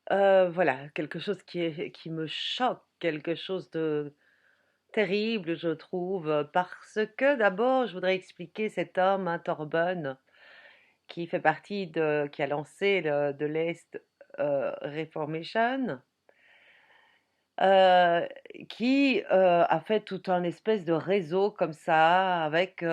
Voilà, quelque chose qui me choque, quelque chose de terrible, je trouve, parce que d'abord, je voudrais expliquer cet homme, hein, Torben, qui fait partie qui a lancé de l'Est Reformation, euh, qui a fait tout un espèce de réseau comme ça, avec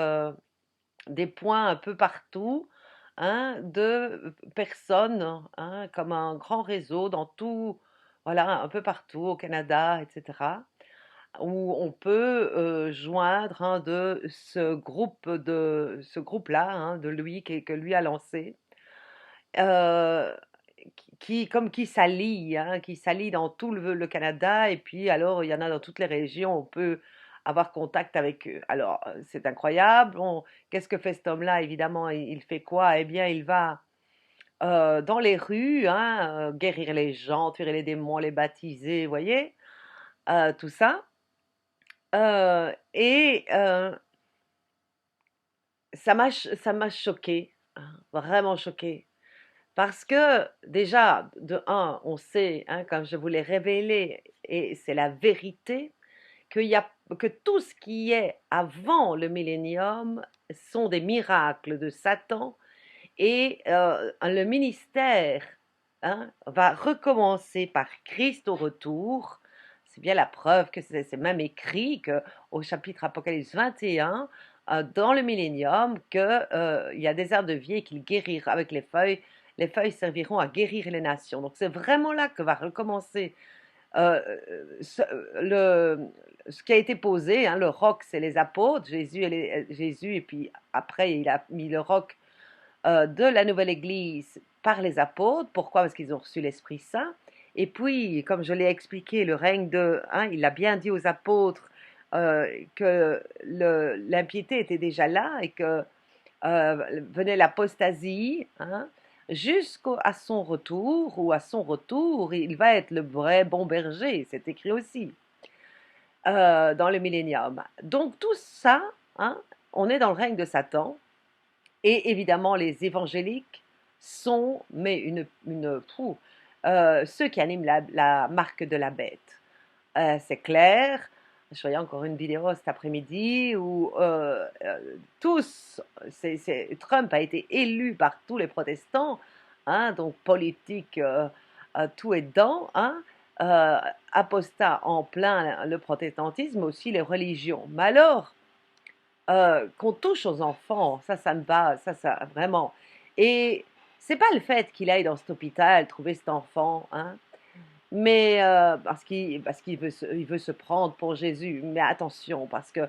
des points un peu partout, hein, de personnes, hein, comme un grand réseau dans tout, voilà, un peu partout au Canada, etc., où on peut joindre, hein, de ce groupe-là, hein, de lui que lui a lancé, euh, comme qui s'allie, hein, qui s'allie dans tout le Canada, et puis alors il y en a dans toutes les régions, on peut avoir contact avec eux. Alors c'est incroyable. Qu'est-ce que fait cet homme-là? Évidemment, il fait quoi? Eh bien, il va dans les rues, hein, guérir les gens, tuer les démons, les baptiser, vous voyez, tout ça. Et ça m'a choqué, hein, vraiment choqué. Parce que déjà, de un, on sait, hein, comme je vous l'ai révélé, et c'est la vérité, que tout ce qui est avant le millénium sont des miracles de Satan, et le ministère, hein, va recommencer par Christ au retour. C'est bien la preuve que c'est même écrit que, au chapitre Apocalypse 21, dans le millénium, qu'il y a des arbres de vie et qu'il guérira avec les feuilles. Les feuilles serviront à guérir les nations. Donc c'est vraiment là que va recommencer euh, ce, ce qui a été posé. Hein, le roc, c'est les apôtres, Jésus, et puis après il a mis le roc de la nouvelle Église par les apôtres. Pourquoi? Parce qu'ils ont reçu l'Esprit Saint. Et puis, comme je l'ai expliqué, le règne hein, il a bien dit aux apôtres que l'impiété était déjà là, et que venait l'apostasie, hein, jusqu'à son retour, ou à son retour, il va être le vrai bon berger, c'est écrit aussi, dans le millénium. Donc tout ça, hein, on est dans le règne de Satan, et évidemment les évangéliques sont, mais ceux qui animent la marque de la bête. C'est clair. Je voyais encore une vidéo cet après-midi où Trump a été élu par tous les protestants, hein, donc politique, tout est dedans, hein, euh, apostat en plein le protestantisme, aussi les religions. Mais alors, qu'on touche aux enfants, ça me va, ça vraiment. Et c'est pas le fait qu'il aille dans cet hôpital trouver cet enfant, hein, mais il veut se prendre pour Jésus. Mais attention, parce que,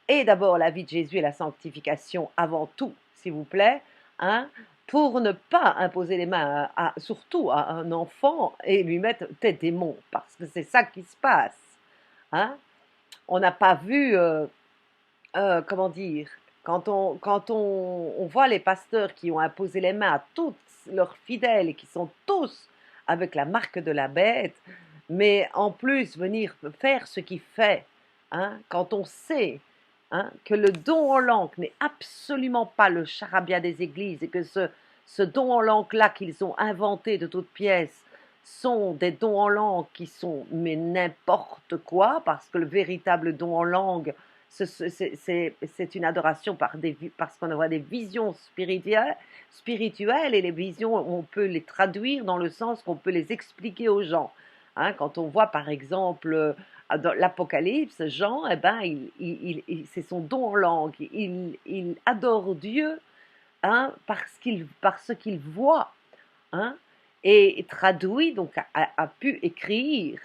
et d'abord la vie de Jésus et la sanctification avant tout, s'il vous plaît, hein, pour ne pas imposer les mains surtout à un enfant et lui mettre tête démon, parce que c'est ça qui se passe. Hein. On n'a pas vu, comment dire, on voit les pasteurs qui ont imposé les mains à tous leurs fidèles et qui sont tous avec la marque de la bête, mais en plus venir faire ce qu'il fait, hein, quand on sait, hein, que le don en langue n'est absolument pas le charabia des églises, et que ce don en langue-là qu'ils ont inventé de toutes pièces sont des dons en langue qui sont mais n'importe quoi, parce que le véritable don en langue, c'est une adoration parce qu'on voit des visions spirituelles, et les visions, on peut les traduire dans le sens qu'on peut les expliquer aux gens. Hein, quand on voit par exemple dans l'Apocalypse, Jean, eh ben, c'est son don en langue. Il adore Dieu, hein, parce qu'il voit, hein, et traduit, donc a pu écrire,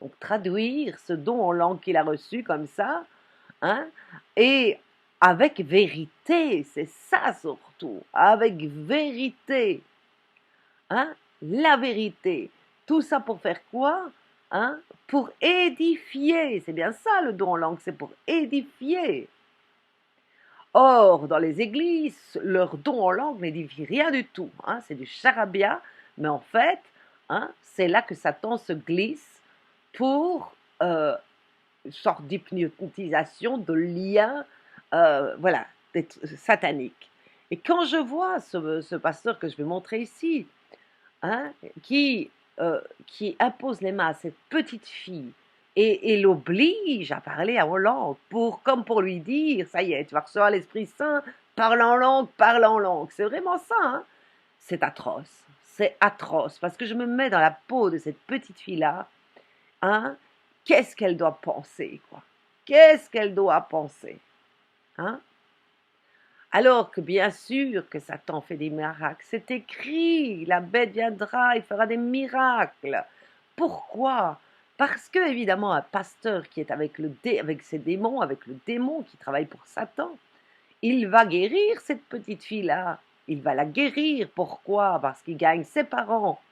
donc traduire ce don en langue qu'il a reçu comme ça, hein, et avec vérité, c'est ça surtout, avec vérité, hein, la vérité. Tout ça pour faire quoi? Hein? Pour édifier, c'est bien ça le don en langue, c'est pour édifier. Or, dans les églises, leur don en langue n'édifie rien du tout, hein, c'est du charabia, mais en fait, hein, c'est là que Satan se glisse pour une sorte d'hypnotisation, de lien, voilà, satanique. Et quand je vois ce pasteur que je vais montrer ici, hein, qui, qui impose les mains à cette petite fille et l'oblige à parler en langue, comme pour lui dire, ça y est, tu vas recevoir l'Esprit Saint, parle en langue, parle en langue. C'est vraiment ça, hein. C'est atroce, parce que je me mets dans la peau de cette petite fille-là, hein. Qu'est-ce qu'elle doit penser, quoi? Qu'est-ce qu'elle doit penser, hein? Alors que bien sûr que Satan fait des miracles. C'est écrit, la bête viendra, il fera des miracles. Pourquoi? Parce que, évidemment, un pasteur qui est avec ses démons, avec le démon qui travaille pour Satan, il va guérir cette petite fille-là. Il va la guérir. Pourquoi? Parce qu'il gagne ses parents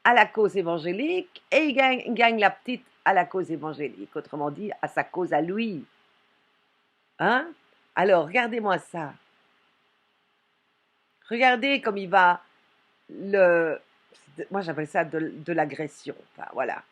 à la cause évangélique et il gagne la petite à la cause évangélique. Autrement dit, à sa cause à lui. Hein? Alors, regardez-moi ça. Regardez comme il va le... Moi, j'appelle ça de l'agression. Enfin, voilà.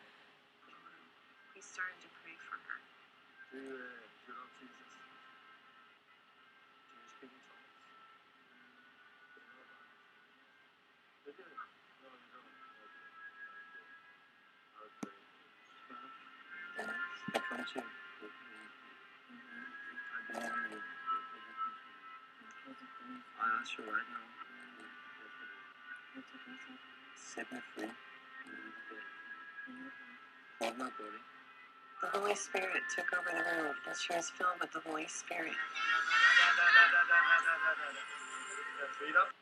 The Holy Spirit took over the room, and she was filled with the Holy Spirit.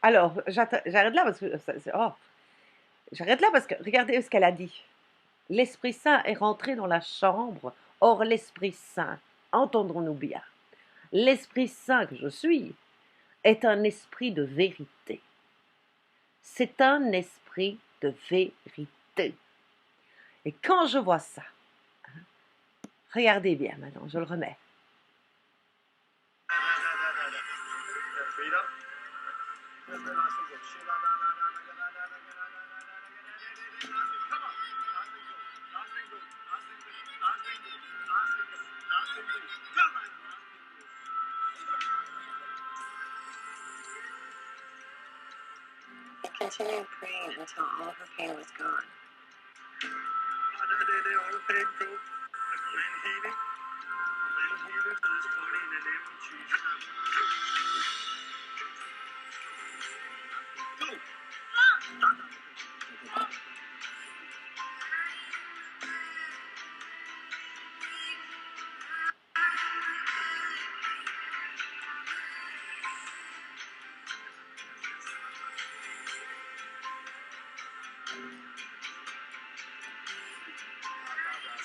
Alors, j'arrête là parce que... oh, j'arrête là parce que regardez ce qu'elle a dit. L'Esprit Saint est rentré dans la chambre. Or, l'Esprit Saint, entendons-nous bien, l'Esprit Saint que je suis est un esprit de vérité. C'est un esprit de vérité. Et quand je vois ça, regardez bien maintenant, je le remets. He continued praying until all of her pain was gone.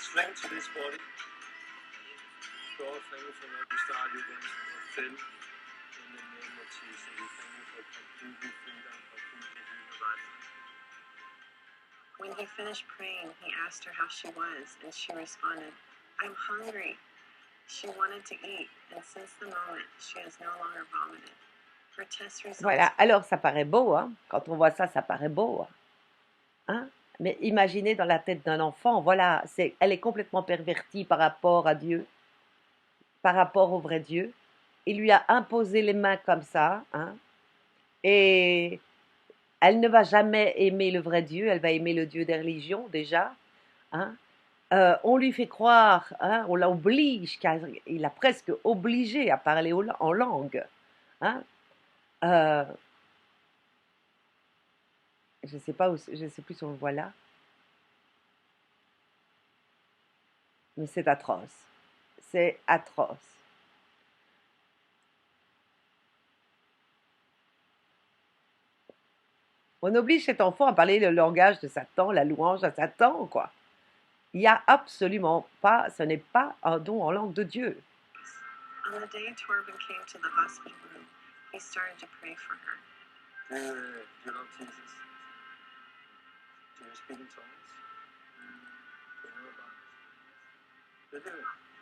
Strength to this body. God, thank you for what you started in Phil. In the name of Jesus, we thank you for completely freedom, completely healing right now. When he finished praying, he asked her how she was, and she responded, "I'm hungry." She wanted to eat, and since the moment, she has no longer vomited. Her test results... Voilà, alors ça paraît beau, hein? Quand on voit ça, ça paraît beau. Hein? Mais imaginez dans la tête d'un enfant, voilà, elle est complètement pervertie par rapport à Dieu, par rapport au vrai Dieu. Il lui a imposé les mains comme ça, hein? Et elle ne va jamais aimer le vrai Dieu, elle va aimer le Dieu des religions déjà. Hein? On lui fait croire, hein, on l'oblige, car il a presque obligé à parler en langue. Hein? Je sais pas où, je sais plus si on le voit là. Mais c'est atroce. C'est atroce. On oblige cet enfant à parler le langage de Satan, la louange à Satan, quoi. Il n'y a absolument pas, ce n'est pas un don en langue de Dieu. On the day Torben came to the hospital room, he started to pray for her. You love Jesus. Do you speak in tongues? Do you know about it? You do?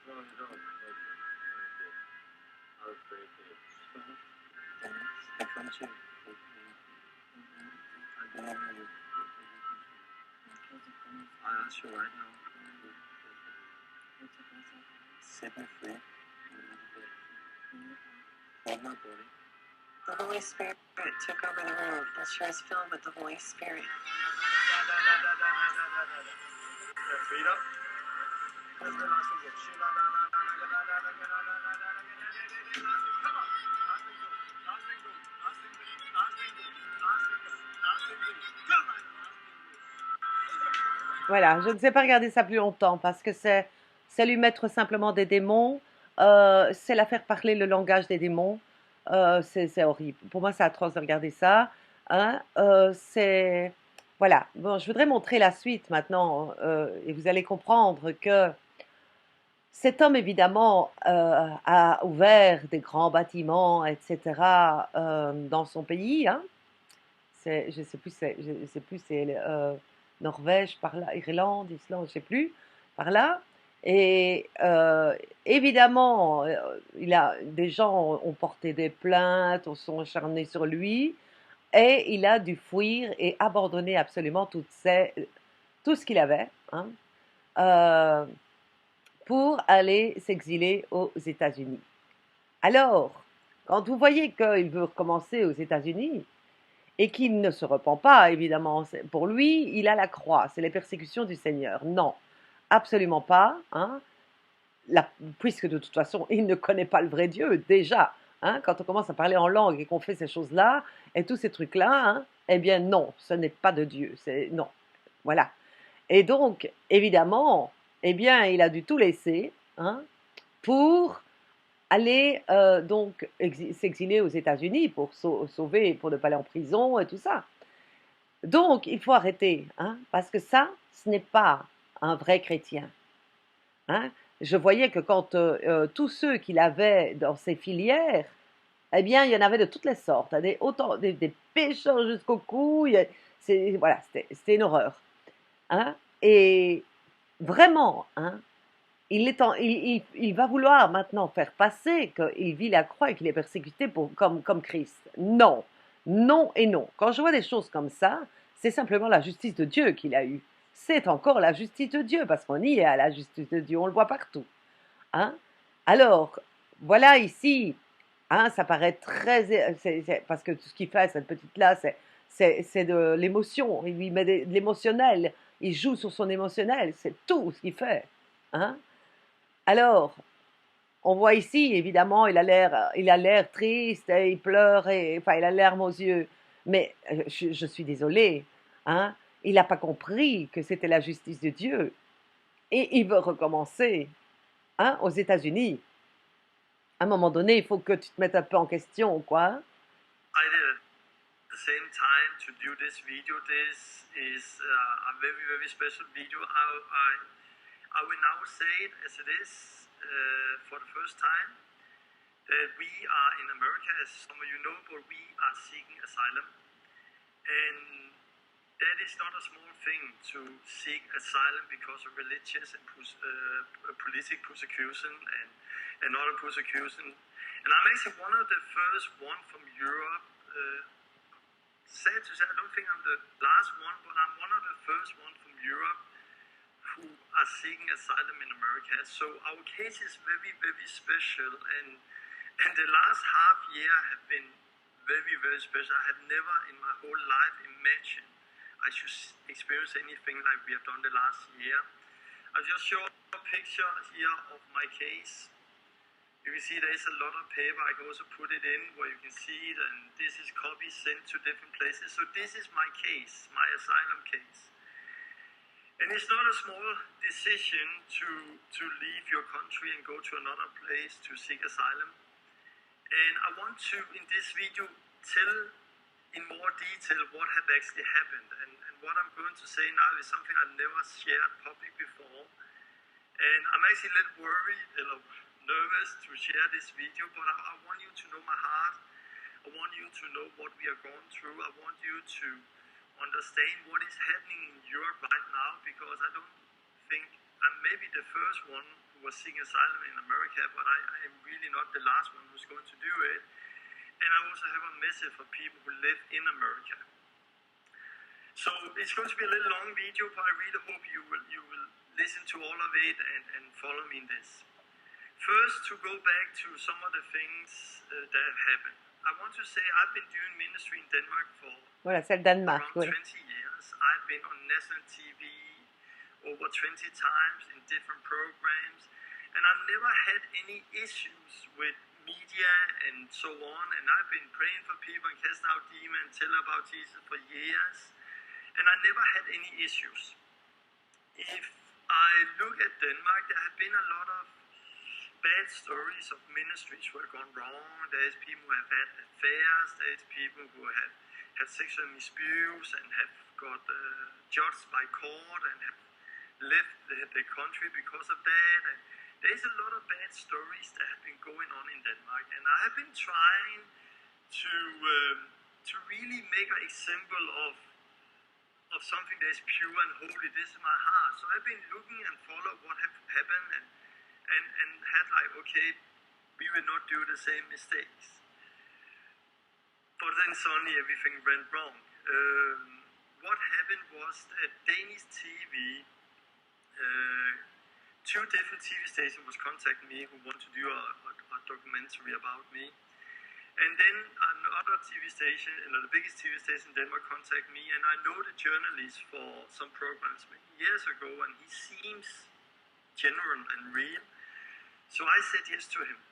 No, you don't. Okay. I'll pray for you. I come to you. I believe in you. I ask you right now. Set me free. Hold my body. The Holy Spirit took over the room, and she was filled with the Holy Spirit. Feet up. Let's go, last one. Come on. Voilà, je ne sais pas regarder ça plus longtemps parce que c'est lui mettre simplement des démons, c'est la faire parler le langage des démons. C'est horrible. Pour moi, c'est atroce de regarder ça. Hein. Voilà. Bon, je voudrais montrer la suite maintenant et vous allez comprendre que cet homme, évidemment, a ouvert des grands bâtiments, etc., dans son pays. Hein. Je ne sais plus, c'est Norvège, par là, Irlande, Islande, je ne sais plus, par là. Et évidemment, des gens ont porté des plaintes, ont sont acharnés sur lui, et il a dû fuir et abandonner absolument tout ce qu'il avait, hein, euh, pour aller s'exiler aux États-Unis. Alors, quand vous voyez qu'il veut recommencer aux États-Unis, et qu'il ne se repent pas, évidemment. Pour lui, il a la croix, c'est les persécutions du Seigneur. Non, absolument pas. Hein. Puisque de toute façon, il ne connaît pas le vrai Dieu, déjà. Hein, quand on commence à parler en langue et qu'on fait ces choses-là, et tous ces trucs-là, hein, eh bien non, ce n'est pas de Dieu. Non, voilà. Et donc, évidemment, eh bien, il a dû tout laisser, hein, pour aller donc s'exiler aux États-Unis pour sauver, pour ne pas aller en prison et tout ça. Donc, il faut arrêter, hein, parce que ça, ce n'est pas un vrai chrétien. Hein. Je voyais que quand tous ceux qu'il avait dans ses filières, eh bien, il y en avait de toutes les sortes, hein, des pécheurs jusqu'au cou. Voilà, c'était une horreur. Hein. Et vraiment, hein, il va vouloir maintenant faire passer qu'il vit la croix et qu'il est persécuté comme Christ. Non, non et non. Quand je vois des choses comme ça, c'est simplement la justice de Dieu qu'il a eue. C'est encore la justice de Dieu, parce qu'on y est à la justice de Dieu, on le voit partout. Hein. Alors, voilà ici, hein, ça paraît très... parce que tout ce qu'il fait, cette petite-là, c'est de l'émotion. Il lui met de l'émotionnel. Il joue sur son émotionnel. C'est tout ce qu'il fait. Hein. Alors, on voit ici, évidemment, il a l'air triste, et il pleure, enfin, il a les larmes aux yeux. Mais je suis désolée, hein, il n'a pas compris que c'était la justice de Dieu. Et il veut recommencer, hein, aux États-Unis. À un moment donné, il faut que tu te mettes un peu en question, quoi. I did at the same time to do this video. This is a very, very special video. I will now say it as it is for the first time that we are in America, as some of you know, but we are seeking asylum. And that is not a small thing to seek asylum because of religious and political persecution and other persecution. And I'm actually one of the first one from Europe. Sad to say, I don't think I'm the last one, but I'm one of the first one from Europe who are seeking asylum in America. So our case is very, very special, and the last half year have been very, very special. I have never in my whole life imagined I should experience anything like we have done the last year. I'll just show a picture here of my case. You can see there is a lot of paper. I can also put it in where you can see it, and this is copies sent to different places. So this is my case, my asylum case. And it's not a small decision to leave your country and go to another place to seek asylum. And I want to, in this video, tell in more detail what had actually happened. And what I'm going to say now is something I've never shared public before. And I'm actually a little worried, a little nervous to share this video, but I want you to know my heart. I want you to know what we are going through. I want you to understand what is happening in Europe right now, because I don't think I'm maybe the first one who was seeking asylum in America, but I am really not the last one who's going to do it. And I also have a message for people who live in America. So it's going to be a little long video, but I really hope you will listen to all of it and follow me in this. First, to go back to some of the things that have happened. I want to say I've been doing ministry in Denmark for Voilà, c'est le Danemark. around Oui. 20 years. I've been on national TV over 20 times in different programs, and I've never had any issues with media and so on. And I've been praying for people and cast out demons and tell about Jesus for years, and I never had any issues. If I look at Denmark, there have been a lot of bad stories of ministries who have gone wrong. There's people who have had affairs. There's people who have had sexual misuse and have got judged by court and have left the country because of that. And there's a lot of bad stories that have been going on in Denmark. And I have been trying to really make an example of something that is pure and holy. This is my heart. So I've been looking and follow what have happened and had like, okay, we will not do the same mistakes. But then suddenly everything went wrong. What happened was that Danish TV, two different TV stations was contacting me who want to do a documentary about me. And then another TV station, the biggest TV station in Denmark, contacted me, and I know the journalist for some programs many years ago, and he seems genuine and real. So I said yes to him.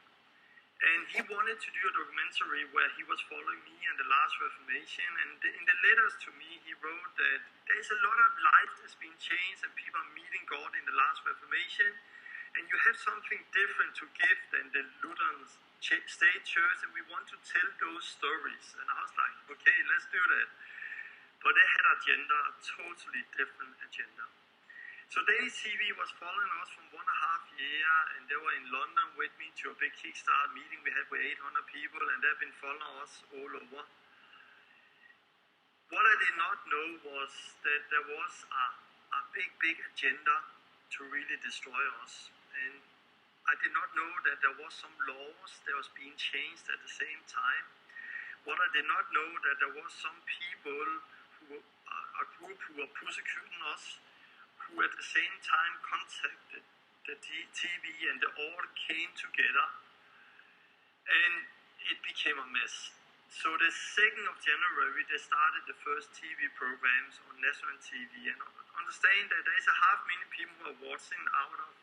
And he wanted to do a documentary where he was following me and the last Reformation. And in the letters to me, he wrote that there's a lot of life that's been changed and people are meeting God in the last Reformation. And you have something different to give than the Lutheran State Church, and we want to tell those stories. And I was like, okay, let's do that. But they had an agenda, a totally different agenda. So Danish TV was following us from 1.5 years, and they were in London with me to a big Kickstart meeting we had with 800 people, and they've been following us all over. What I did not know was that there was a big agenda to really destroy us. And I did not know that there was some laws that was being changed at the same time. What I did not know that there was some people a group who were persecuting us, who at the same time contacted the TV, and they all came together, and it became a mess. So the 2nd of January, they started the first TV programs on national TV, and understand that there's 500,000 people who are watching out of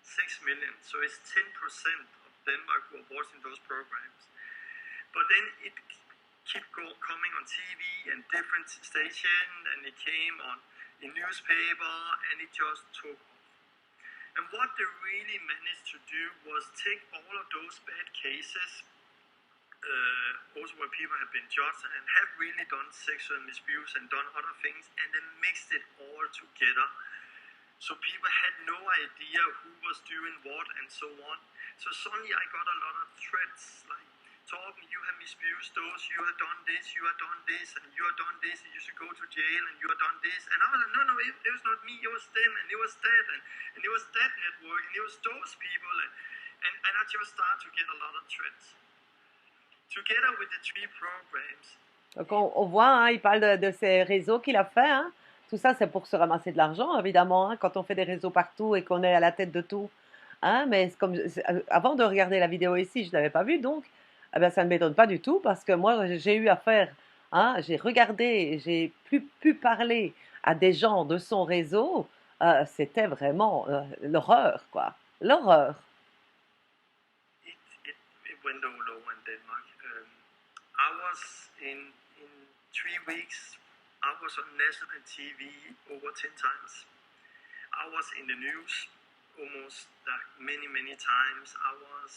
6 million, so it's 10% of Denmark who are watching those programs. But then it kept coming on TV and different stations, and it came on in newspaper, and it just took off. And what they really managed to do was take all of those bad cases, also where people have been judged and have really done sexual misuse and done other things, and then mixed it all together. So people had no idea who was doing what and so on. So suddenly I got a lot of threats like, Torben, you have misused those, you have done this, you have done this, and you have done this, and you should go to jail, and you have done this. And I was like, no, it was not me, it was them, and it was that, and it was that network, and it was those people. And I just started to get a lot of threats. Together with the 3 programs. Donc on voit, hein, il parle de ces réseaux qu'il a fait. Hein. Tout ça, c'est pour se ramasser de l'argent, évidemment, hein, quand on fait des réseaux partout et qu'on est à la tête de tout. Hein, mais avant de regarder la vidéo ici, je ne l'avais pas vue, donc eh ben, ça ne m'étonne pas du tout, parce que moi, j'ai eu affaire, hein, j'ai regardé, j'ai pu parler à des gens de son réseau. C'était vraiment l'horreur, quoi. L'horreur. It went all over in Denmark. I was in 3 weeks, I was on national TV over 10 times. I was in the news almost many times. I was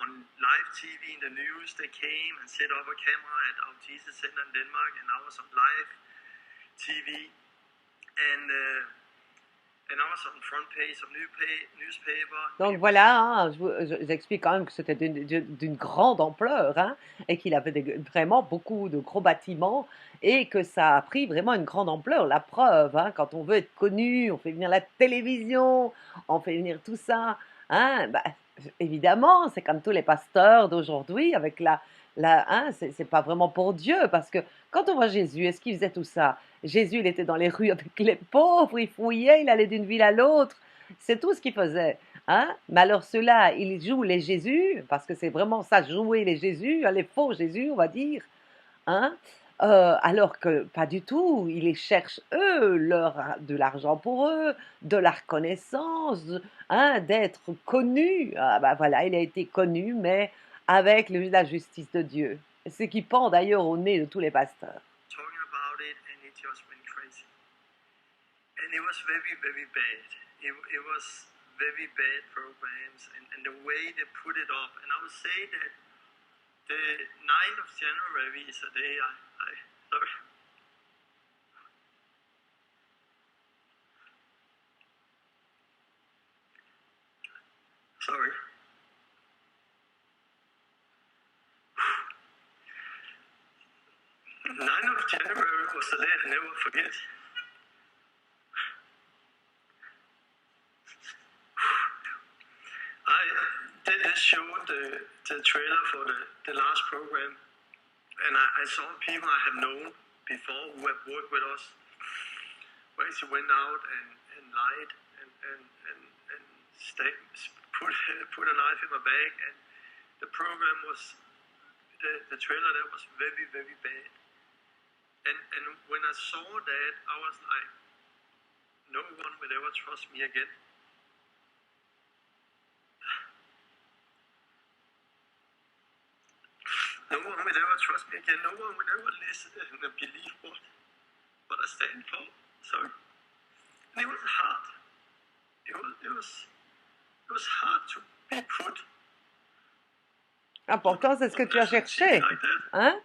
on live TV in the news. They came and set up a camera at our Jesus Center in Denmark, and I was on live TV. And I was on front page of newspaper. Donc voilà, hein, j'explique quand même que c'était d'une grande ampleur, hein, et qu'il avait vraiment beaucoup de gros bâtiments, et que ça a pris vraiment une grande ampleur. La preuve, hein, quand on veut être connu, on fait venir la télévision, on fait venir tout ça. Hein, bah, évidemment, c'est comme tous les pasteurs d'aujourd'hui, avec hein, c'est pas vraiment pour Dieu, parce que quand on voit Jésus, est-ce qu'il faisait tout ça? Jésus, il était dans les rues avec les pauvres, il fouillait, il allait d'une ville à l'autre, c'est tout ce qu'il faisait. Hein? Mais alors ceux-là, ils jouent les Jésus, parce que c'est vraiment ça, jouer les Jésus, hein, les faux Jésus, on va dire. Hein? Alors que pas du tout, ils les cherchent eux, de l'argent pour eux, de la reconnaissance, hein, d'être connus. Ah, bah voilà, il a été connu, mais avec la justice de Dieu. Ce qui pend d'ailleurs au nez de tous les pasteurs. talking about it, and it just went crazy. And it was very, very bad. It was very bad programs, and the way they put it up. And I would say that the 9th of January is a day sorry. 9th of January was a day I never forget. They showed the trailer for the last program, and I saw people I have known before who have worked with us, where she went out and lied and put a knife in my bag, and the program was, the trailer there was very, very bad. And when I saw that, I was like, no one will ever trust me again. No one will ever trust me again. No one will ever listen and believe what I stand for. So it was hard. It was hard to be put. Important, c'est ce que tu as cherché. Like that. Hein?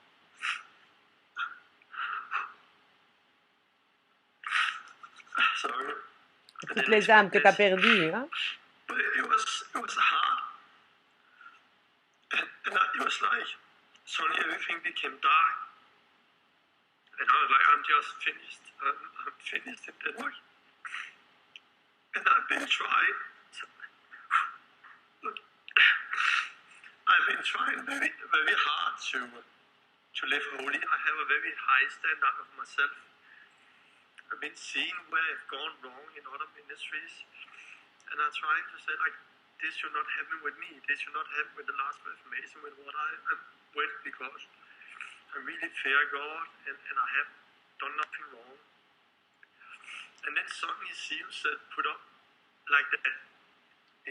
Sorry. Toutes les âmes que tu as perdues. Hein? But it was hard. And it was like, suddenly everything became dark. And I was like, I'm just finished. I'm finished in Denmark. And I've been trying. Look, I've been trying very, very hard to live holy. I have a very high standard of myself. I've been seeing where I've gone wrong in other ministries. And I'm trying to say, like, this should not happen with me. This should not happen with the last Reformation, with what I'm with, because I really fear God and I have done nothing wrong. And then suddenly seals said, put up like that.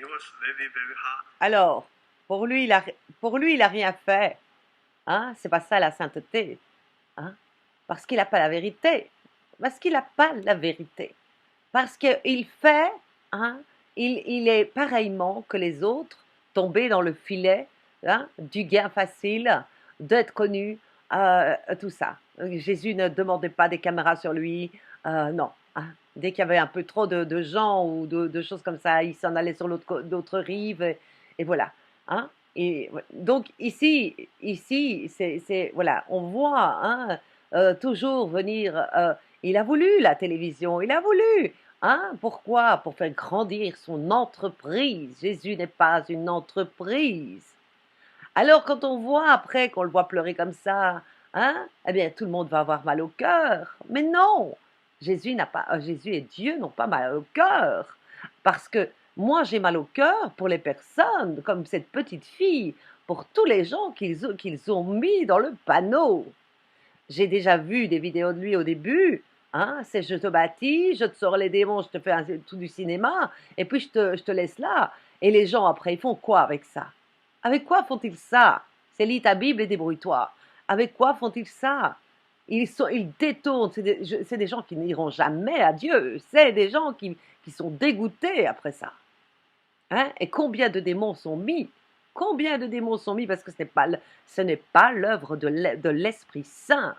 It was very, very hard. Alors, pour lui, il a rien fait. Hein? C'est pas ça la sainteté. Hein? Parce qu'il n'a pas la vérité. Parce qu'il n'a pas la vérité. Parce qu'il fait, hein, il est pareillement que les autres, tombé dans le filet, hein, du gain facile, d'être connu, tout ça. Jésus ne demandait pas des caméras sur lui, non. Hein. Dès qu'il y avait un peu trop de gens ou de choses comme ça, il s'en allait sur l'autre rive, et voilà. Hein. Et donc ici c'est voilà, on voit, hein, toujours venir. Il a voulu la télévision, il a voulu. Hein? Pourquoi? Pour faire grandir son entreprise. Jésus n'est pas une entreprise. Alors quand on voit après, qu'on le voit pleurer comme ça, hein, eh bien tout le monde va avoir mal au cœur. Mais non, Jésus et Dieu n'ont pas mal au cœur. Parce que moi j'ai mal au cœur pour les personnes, comme cette petite fille, pour tous les gens qu'ils ont mis dans le panneau. J'ai déjà vu des vidéos de lui au début. Hein, c'est je te baptise, je te sors les démons, je te fais tout du cinéma, et puis je te laisse là. Et les gens après, ils font quoi avec ça? Avec quoi font-ils ça? C'est lis ta Bible et débrouille-toi. Avec quoi font-ils ça? Ils détournent. C'est des gens qui n'iront jamais à Dieu. C'est des gens qui sont dégoûtés après ça. Hein? Et combien de démons sont mis? Combien de démons sont mis? Parce que ce n'est pas l'œuvre de l'Esprit Saint.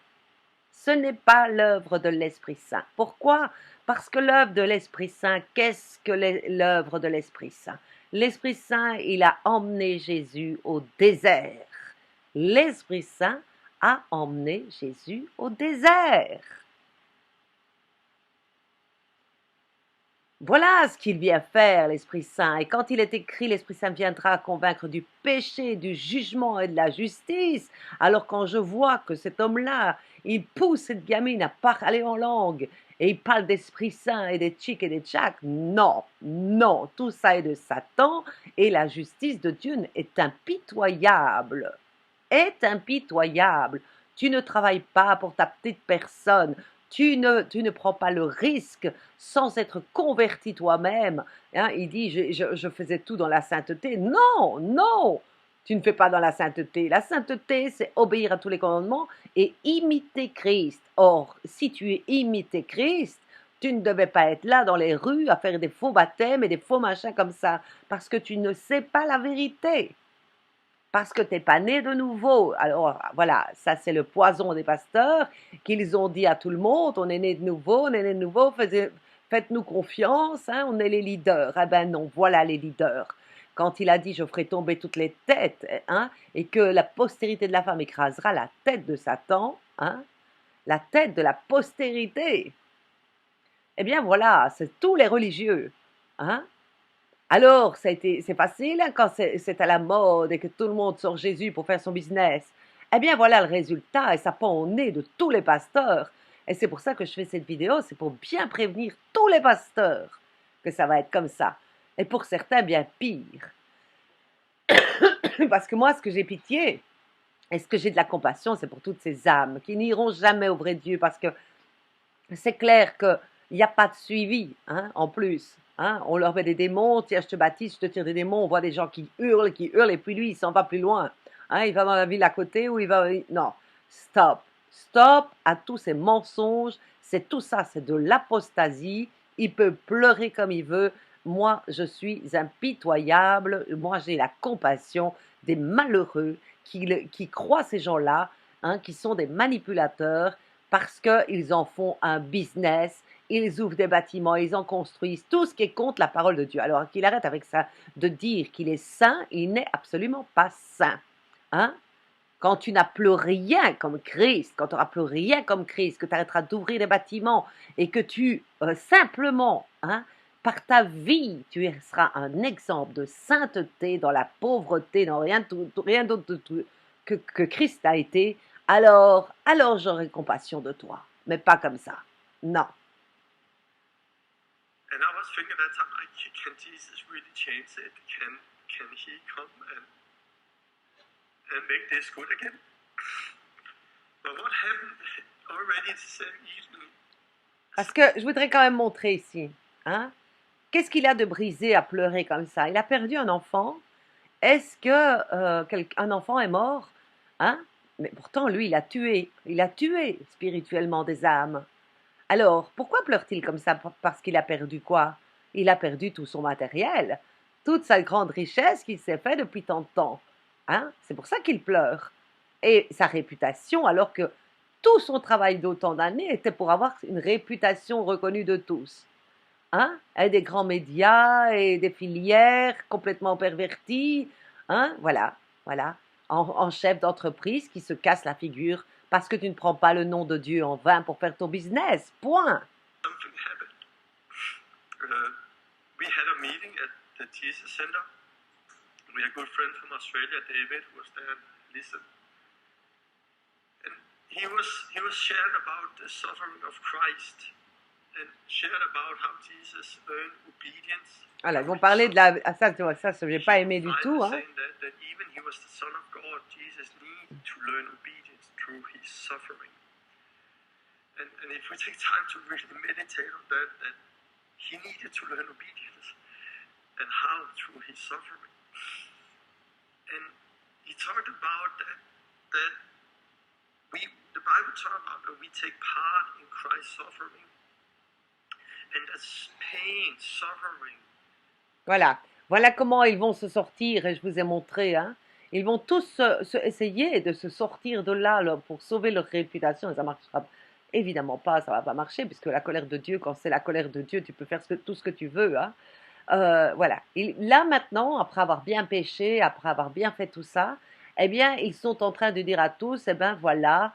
Ce n'est pas l'œuvre de l'Esprit Saint. Pourquoi? Parce que l'œuvre de l'Esprit Saint, qu'est-ce que l'œuvre de l'Esprit Saint? L'Esprit Saint, il a emmené Jésus au désert. L'Esprit Saint a emmené Jésus au désert. Voilà ce qu'il vient faire, l'Esprit Saint. Et quand il est écrit, l'Esprit Saint viendra convaincre du péché, du jugement et de la justice. Alors quand je vois que cet homme-là, il pousse cette gamine à parler en langue, et il parle d'Esprit Saint et des tchiks et des tchaks, non, non, tout ça est de Satan, et la justice de Dieu est impitoyable. Est impitoyable. Tu ne travailles pas pour ta petite personne. Tu ne prends pas le risque sans être converti toi-même. Hein, il dit, je faisais tout dans la sainteté. Non, non, tu ne fais pas dans la sainteté. La sainteté, c'est obéir à tous les commandements et imiter Christ. Or, si tu imitais Christ, tu ne devais pas être là dans les rues à faire des faux baptêmes et des faux machins comme ça, parce que tu ne sais pas la vérité. Parce que tu n'es pas né de nouveau. Alors voilà, ça c'est le poison des pasteurs qu'ils ont dit à tout le monde, on est né de nouveau, on est né de nouveau, faites-nous confiance, hein, on est les leaders. Ah ben non, voilà les leaders. Quand il a dit je ferai tomber toutes les têtes, hein, et que la postérité de la femme écrasera la tête de Satan, hein, la tête de la postérité. Eh bien voilà, c'est tous les religieux. Hein. Alors, c'est facile hein, quand c'est à la mode et que tout le monde sort Jésus pour faire son business. Eh bien, voilà le résultat et ça pend au nez de tous les pasteurs. Et c'est pour ça que je fais cette vidéo, c'est pour bien prévenir tous les pasteurs que ça va être comme ça. Et pour certains, bien pire. Parce que moi, ce que j'ai pitié et ce que j'ai de la compassion, c'est pour toutes ces âmes qui n'iront jamais au vrai Dieu parce que c'est clair qu'il n'y a pas de suivi, hein, en plus. Hein, on leur met des démons, tiens, je te baptise, je te tire des démons, on voit des gens qui hurlent, et puis lui, il s'en va plus loin. Hein, il va dans la ville à côté ou il va... Non, stop. Stop à tous ces mensonges. C'est tout ça, c'est de l'apostasie. Il peut pleurer comme il veut. Moi, je suis impitoyable. Moi, j'ai la compassion des malheureux qui croient ces gens-là, hein, qui sont des manipulateurs, parce qu'ils en font un business, ils ouvrent des bâtiments, ils en construisent, tout ce qui est contre la parole de Dieu. Alors qu'il arrête avec ça de dire qu'il est saint, il n'est absolument pas saint. Hein? Quand tu n'as plus rien comme Christ, quand tu n'auras plus rien comme Christ, que tu arrêteras d'ouvrir des bâtiments et que tu simplement, hein, par ta vie, tu seras un exemple de sainteté dans la pauvreté, dans rien d'autre que Christ a été, alors j'aurai compassion de toi. Mais pas comme ça. Non. And I was thinking that time, like, can Jesus really change it? Can he come and make this good again? But what happened already the same evening? Parce que je voudrais quand même montrer ici. Hein? Qu'est-ce qu'il a de brisé à pleurer comme ça? Il a perdu un enfant. Est-ce que un enfant est mort? Hein? Mais pourtant, lui, il a tué. Il a tué spirituellement des âmes. Alors, pourquoi pleure-t-il comme ça? Parce qu'il a perdu quoi? Il a perdu tout son matériel, toute sa grande richesse qu'il s'est fait depuis tant de temps. Hein? C'est pour ça qu'il pleure. Et sa réputation, alors que tout son travail d'autant d'années était pour avoir une réputation reconnue de tous. Hein? Et des grands médias et des filières complètement perverties. Hein? Voilà, voilà. En chef d'entreprise qui se casse la figure parce que tu ne prends pas le nom de Dieu en vain pour faire ton business. Point. Something happened. We had a meeting at the Jesus Center. We had a good friend from Australia, David, who was there and listened. And he was sharing about the suffering of Christ and shared about how Jesus earned obedience. Voilà, ils vont parler de la... Ah, ça, j'ai pas aimé du tout. Hein. That even he was the Son of God, Jesus needed to learn obedience through his suffering. And if we take time to really meditate on that he needed to learn obedience and how through his suffering. And he talked about that the Bible talks about that we take part in Christ's suffering. And that's pain, suffering. Voilà. Voilà comment ils vont se sortir, et je vous ai montré. Hein. Ils vont tous essayer de se sortir de là pour sauver leur réputation, et ça ne marchera évidemment pas, ça ne va pas marcher, puisque la colère de Dieu, quand c'est la colère de Dieu, tu peux faire tout ce que tu veux. Hein. Voilà. Là maintenant, après avoir bien péché, après avoir bien fait tout ça, eh bien, ils sont en train de dire à tous, eh bien voilà,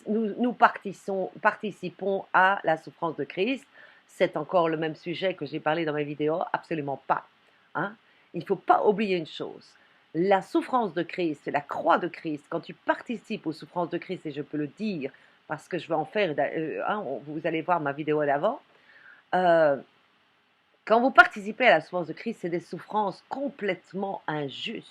nous participons à la souffrance de Christ. c'est encore le même sujet que j'ai parlé dans mes vidéos, absolument pas. Hein. Il ne faut pas oublier une chose, la souffrance de Christ, la croix de Christ, quand tu participes aux souffrances de Christ, et je peux le dire, parce que je vais en faire, vous allez voir ma vidéo d'avant, euh, quand vous participez à la souffrance de Christ, c'est des souffrances complètement injustes.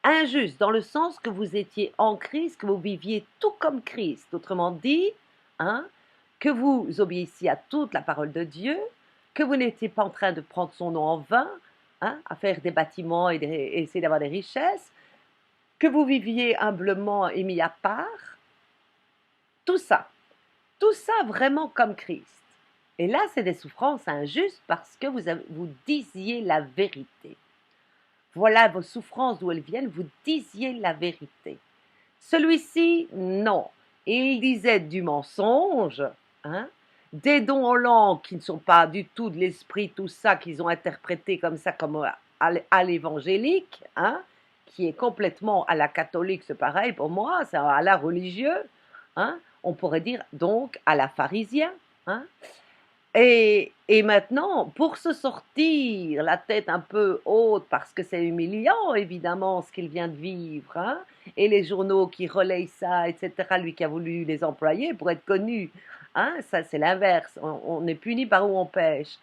Injustes dans le sens que vous étiez en Christ, que vous viviez tout comme Christ. Autrement dit, hein, que vous obéissiez à toute la parole de Dieu, que vous n'étiez pas en train de prendre son nom en vain, hein, à faire des bâtiments et essayer d'avoir des richesses, que vous viviez humblement et mis à part. Tout ça vraiment comme Christ. Et là, c'est des souffrances injustes parce que vous disiez la vérité. Voilà vos souffrances d'où elles viennent, vous disiez la vérité. Celui-ci, non. Il disait du mensonge, hein, des dons en langue qui ne sont pas du tout de l'esprit, tout ça qu'ils ont interprété comme ça, comme à l'évangélique, hein, qui est complètement à la catholique, c'est pareil pour moi, c'est à la religieux, hein, on pourrait dire donc à la pharisien, hein. Et maintenant, pour se sortir la tête un peu haute, parce que c'est humiliant, évidemment, ce qu'il vient de vivre, hein, et les journaux qui relayent ça, etc., lui qui a voulu les employer pour être connu, hein, ça c'est l'inverse, on est puni par où on pêche.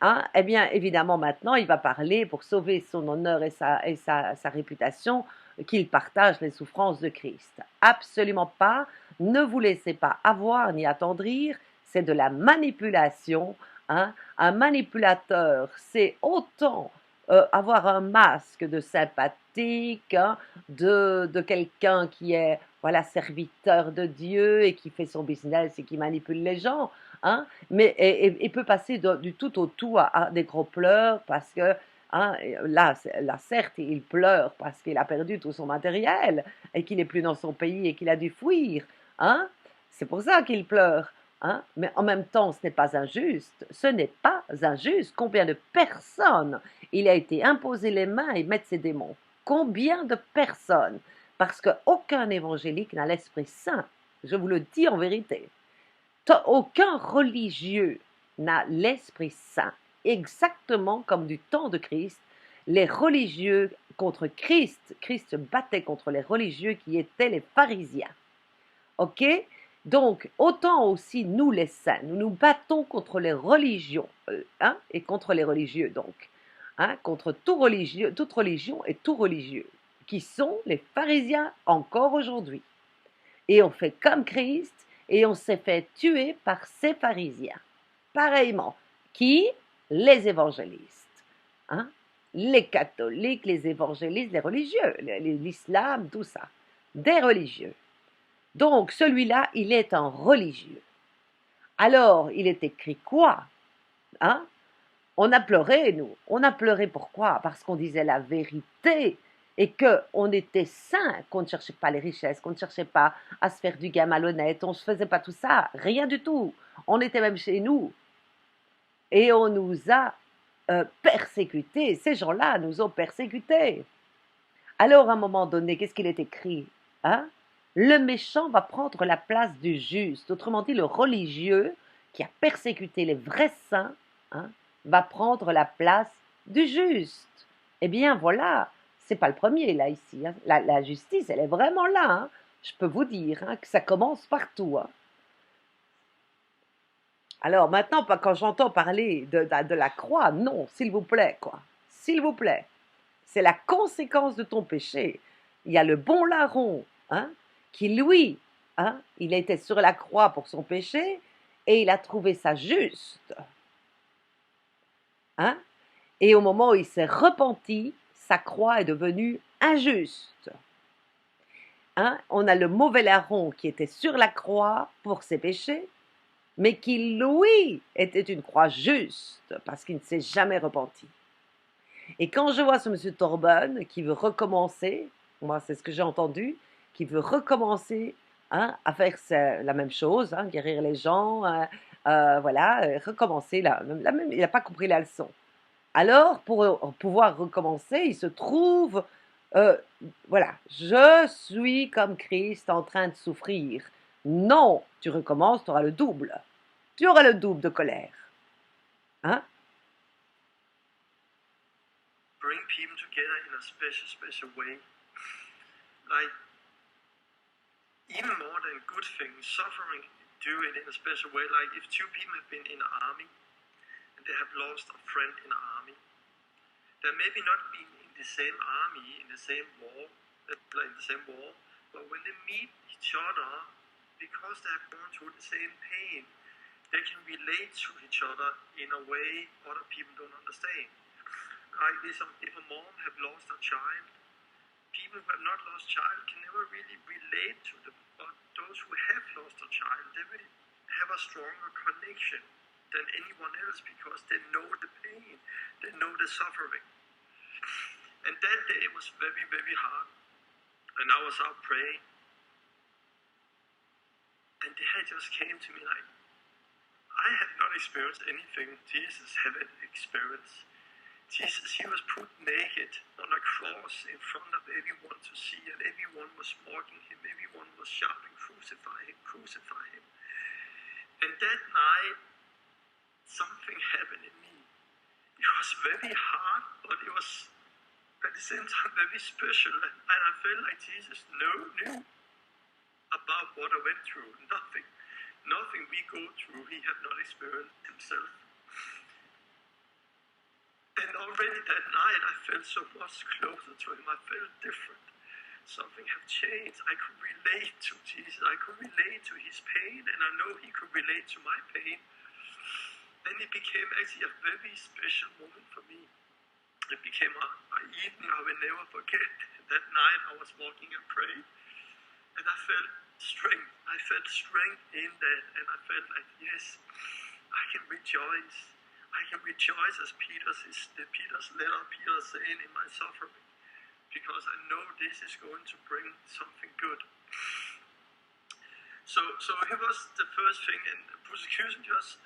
Hein, eh bien, évidemment, maintenant, il va parler pour sauver son honneur et sa réputation, qu'il partage les souffrances de Christ. Absolument pas, ne vous laissez pas avoir ni attendrir, c'est de la manipulation. Hein. Un manipulateur, c'est autant avoir un masque de sympathique, hein, de quelqu'un qui est voilà, serviteur de Dieu et qui fait son business et qui manipule les gens, hein, mais et peut passer du tout au tout à des gros pleurs parce que hein, là, certes, il pleure parce qu'il a perdu tout son matériel et qu'il n'est plus dans son pays et qu'il a dû fuir. Hein. C'est pour ça qu'il pleure. Hein? Mais en même temps, ce n'est pas injuste. Ce n'est pas injuste. Combien de personnes il a été imposé les mains et mettre ses démons? Combien de personnes? Parce qu'aucun évangélique n'a l'Esprit Saint. Je vous le dis en vérité. Aucun religieux n'a l'Esprit Saint. Exactement comme du temps de Christ, les religieux contre Christ, Christ se battait contre les religieux qui étaient les pharisiens. Ok? Donc, autant aussi nous les saints, nous nous battons contre les religions, hein, et contre les religieux donc, hein, contre toute religion et tout religieux, qui sont les pharisiens encore aujourd'hui. Et on fait comme Christ, et on s'est fait tuer par ces pharisiens. Pareillement, qui? Les évangélistes, hein, les catholiques, les évangélistes, les religieux, l'islam, tout ça, des religieux. Donc, celui-là, il est un religieux. Alors, il est écrit quoi? Hein? On a pleuré, nous. On a pleuré pourquoi? Parce qu'on disait la vérité et qu'on était saints, qu'on ne cherchait pas les richesses, qu'on ne cherchait pas à se faire du gain malhonnête, on ne se faisait pas tout ça, rien du tout. On était même chez nous. Et on nous a persécutés. Ces gens-là nous ont persécutés. Alors, à un moment donné, qu'est-ce qu'il est écrit? Hein? Le méchant va prendre la place du juste. Autrement dit, le religieux qui a persécuté les vrais saints, hein, va prendre la place du juste. Eh bien, voilà, c'est pas le premier là, ici. Hein. La justice, elle est vraiment là. Hein. Je peux vous dire hein, que ça commence partout. Hein. Alors maintenant, quand j'entends parler de la croix, non, s'il vous plaît, quoi. S'il vous plaît. C'est la conséquence de ton péché. Il y a le bon larron, hein, qui lui, hein, il était sur la croix pour son péché et il a trouvé ça juste. Hein, et au moment où il s'est repenti, sa croix est devenue injuste. Hein, on a le mauvais larron qui était sur la croix pour ses péchés, mais qui, lui, était une croix juste parce qu'il ne s'est jamais repenti. Et quand je vois ce monsieur Torben qui veut recommencer, moi c'est ce que j'ai entendu, qui veut recommencer hein, à faire la même chose, hein, guérir les gens, voilà, recommencer, il n'a pas compris la leçon. Alors, pour pouvoir recommencer, il se trouve, voilà, je suis comme Christ en train de souffrir. Non, tu recommences, tu auras le double. tu auras le double de colère. Hein? Bring people together in a special way. Like, even more than good things, suffering, do it in a special way. Like if two people have been in an army and they have lost a friend in an army, they maybe not been in the same army, in the same war, but when they meet each other, because they have gone through the same pain, they can relate to each other in a way other people don't understand. Like this, if a mom have lost a child, people who have not lost child can never really relate to them, but those who have lost a child, they will have a stronger connection than anyone else because they know the pain, they know the suffering. And that day was very, very hard. And I was out praying, and they just came to me like, I have not experienced anything Jesus had experienced. Jesus, he was put naked on a cross in front of everyone to see, and everyone was mocking him, everyone was shouting, crucify him, crucify him. And that night, something happened in me. It was very hard, but it was at the same time very special, and I felt like Jesus knew about what I went through. Nothing we go through, he had not experienced himself. And already that night, I felt so much closer to him. I felt different. Something had changed. I could relate to Jesus. I could relate to his pain, and I know he could relate to my pain. And it became actually a very special moment for me. It became an evening I will never forget. That night I was walking and praying, and I felt strength. I felt strength in that, and I felt like, yes, I can rejoice. I can rejoice as Peter's letter, Peter saying in my suffering, because I know this is going to bring something good. So it was the first thing, and persecution just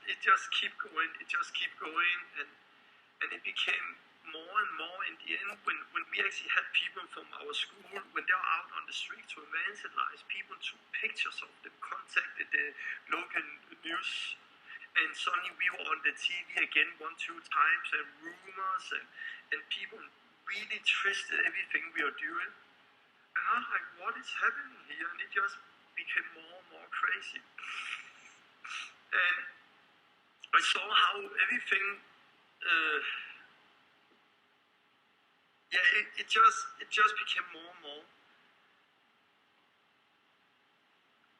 keep going, and it became more and more in the end when we actually had people from our school, when they were out on the street to evangelize, people took pictures of them, contacted the local news. And suddenly we were on the TV again 1-2 times, and rumors, and people really twisted everything we are doing. And I was like, what is happening here? And it just became more and more crazy. And I saw how everything, it just became more and more.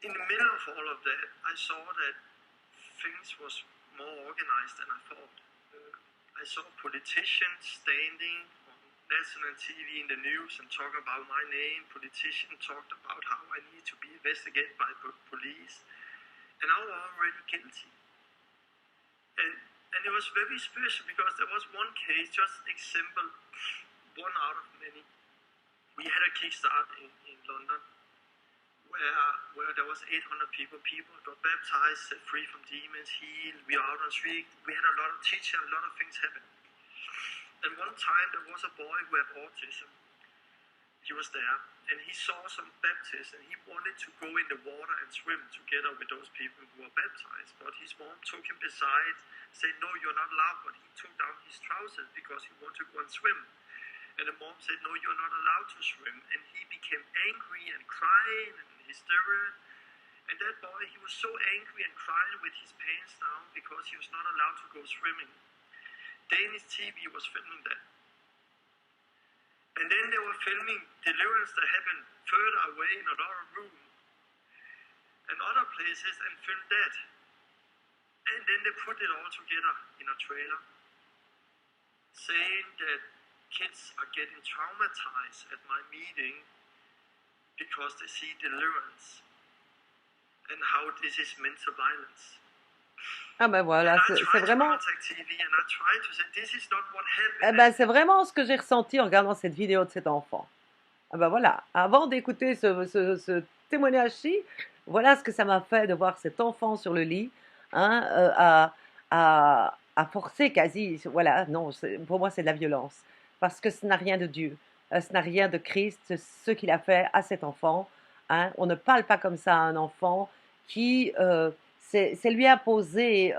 In the middle of all of that, I saw that things was more organized than I thought. I saw politicians standing on national TV in the news and talking about my name. Politicians talked about how I need to be investigated by police, and I was already guilty. And it was very special because there was one case, just example, one out of many. We had a kickstart in London, where there was 800 people got baptized, set free from demons, healed. We were out on the street. We had a lot of teaching, a lot of things happened. And one time there was a boy who had autism. He was there, and he saw some Baptists, and he wanted to go in the water and swim together with those people who were baptized. But his mom took him beside, said, no, you're not allowed, but he took down his trousers because he wanted to go and swim. And the mom said, no, you're not allowed to swim. And he became angry and crying and hysterical. And that boy, he was so angry and crying with his pants down because he was not allowed to go swimming. Danish TV was filming that. And then they were filming deliverance that happened further away in another room and other places, and filmed that. And then they put it all together in a trailer, saying that kids are getting traumatized at my meeting because they see deliverance and how this is mental violence. Ah ben voilà, c'est vraiment... Eh ben, c'est vraiment ce que j'ai ressenti en regardant cette vidéo de cet enfant. Ah ben voilà, avant d'écouter ce témoignage-ci, voilà ce que ça m'a fait de voir cet enfant sur le lit, hein, à forcer quasi, voilà, non, pour moi c'est de la violence, parce que ce n'a rien de Dieu, ce n'a rien de Christ, ce qu'il a fait à cet enfant, hein. On ne parle pas comme ça à un enfant qui c'est lui imposer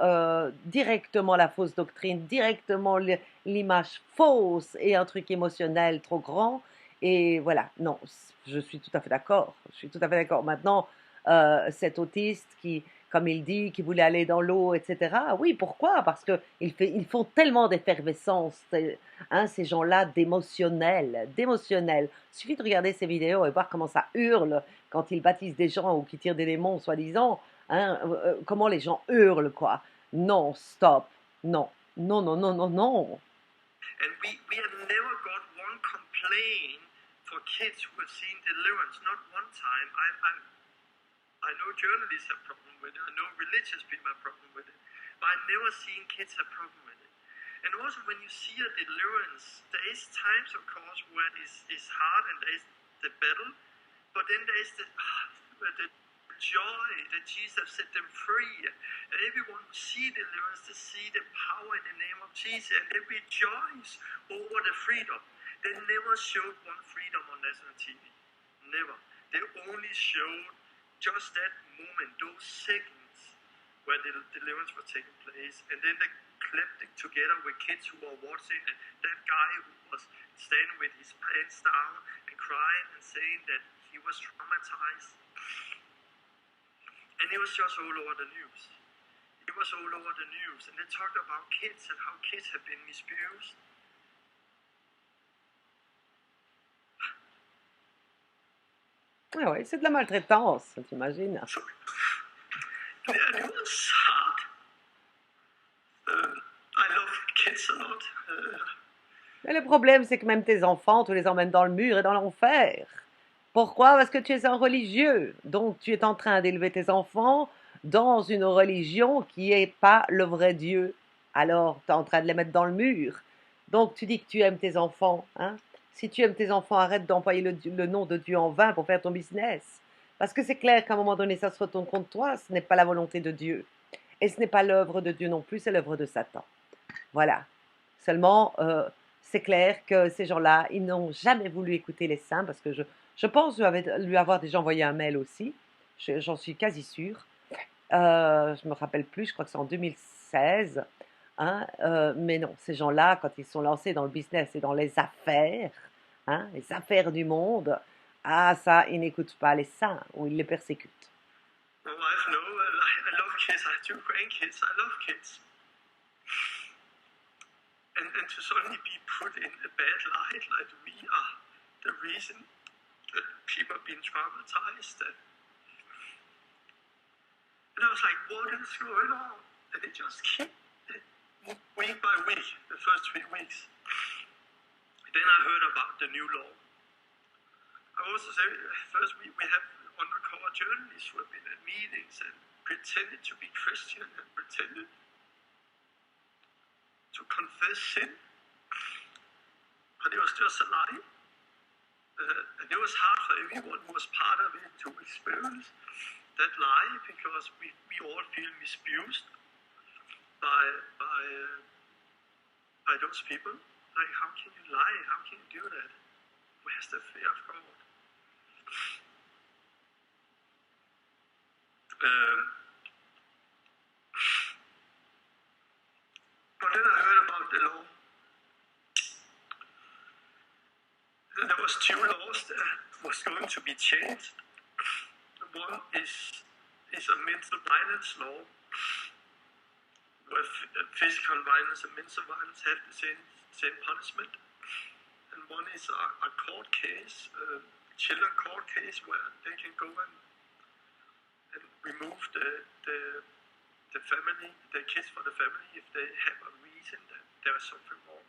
directement la fausse doctrine, directement l'image fausse et un truc émotionnel trop grand. Et voilà, non, je suis tout à fait d'accord. Je suis tout à fait d'accord. Maintenant, cet autiste qui, comme il dit, qui voulait aller dans l'eau, etc. Oui, pourquoi? Parce qu'ils font tellement d'effervescence, hein, ces gens-là, d'émotionnels. Il suffit de regarder ces vidéos et voir comment ça hurle quand ils baptisent des gens ou qui tirent des démons, soi-disant. Hein, comment les gens hurlent, quoi. Non, stop. Non, non, non, non, non, non. And we have never got one complaint for kids who have seen deliverance, not one time. I know journalists have problem with it, I know religious people have problem with it, but I've never seen kids have problem with it. And also when you see a deliverance, there is times, of course, where it's hard and there is the battle, but then there is the joy that Jesus has set them free. And everyone who see deliverance, to see the power in the name of Jesus, and they rejoice over the freedom. They never showed one freedom on national TV. Never. They only showed just that moment, those seconds where the deliverance was taking place. And then they clipped it together with kids who were watching, and that guy who was standing with his pants down and crying and saying that he was traumatized. And it was just all over the news. It was all over the news. And they talked about kids and how kids have been misused. Ah ouais, c'est de la maltraitance, t'imagines? Yeah, it was hard. I love kids a lot. Mais le problème, c'est que même tes enfants, tu les emmènes dans le mur et dans l'enfer. Pourquoi? Parce que tu es un religieux. Donc, tu es en train d'élever tes enfants dans une religion qui n'est pas le vrai Dieu. Alors, tu es en train de les mettre dans le mur. Donc, tu dis que tu aimes tes enfants. Hein? Si tu aimes tes enfants, arrête d'employer le nom de Dieu en vain pour faire ton business. Parce que c'est clair qu'à un moment donné, ça se retourne contre toi. Ce n'est pas la volonté de Dieu. Et ce n'est pas l'œuvre de Dieu non plus, c'est l'œuvre de Satan. Voilà. Seulement, c'est clair que ces gens-là, ils n'ont jamais voulu écouter les saints, parce que je pense lui avoir déjà envoyé un mail aussi, j'en suis quasi sûre. Je me rappelle plus, je crois que c'est en 2016. Hein, mais non, ces gens-là, quand ils sont lancés dans le business et dans les affaires du monde, ah ça, ils n'écoutent pas les saints, ou ils les persécutent. My wife knows I love kids. I have 2 grandkids. I love kids. And to suddenly be put in a bad light, like we are the reason that people have been traumatized. And I was like, what is going on? And it just kept week by week, the first 3 weeks. Then I heard about the new law. I also said, first we have undercover journalists who have been at meetings and pretended to be Christian and pretended to confess sin. But it was just a lie. And it was hard for everyone who was part of it to experience that lie, because we all feel misused by those people. Like, how can you lie? How can you do that? Where's the fear of God? But then I heard about the law. There was 2 laws that was going to be changed. One is a mental violence law, where physical violence and mental violence have the same punishment. And one is a court case, children court case, where they can go and remove the family, the kids for the family, if they have a reason that there is something wrong.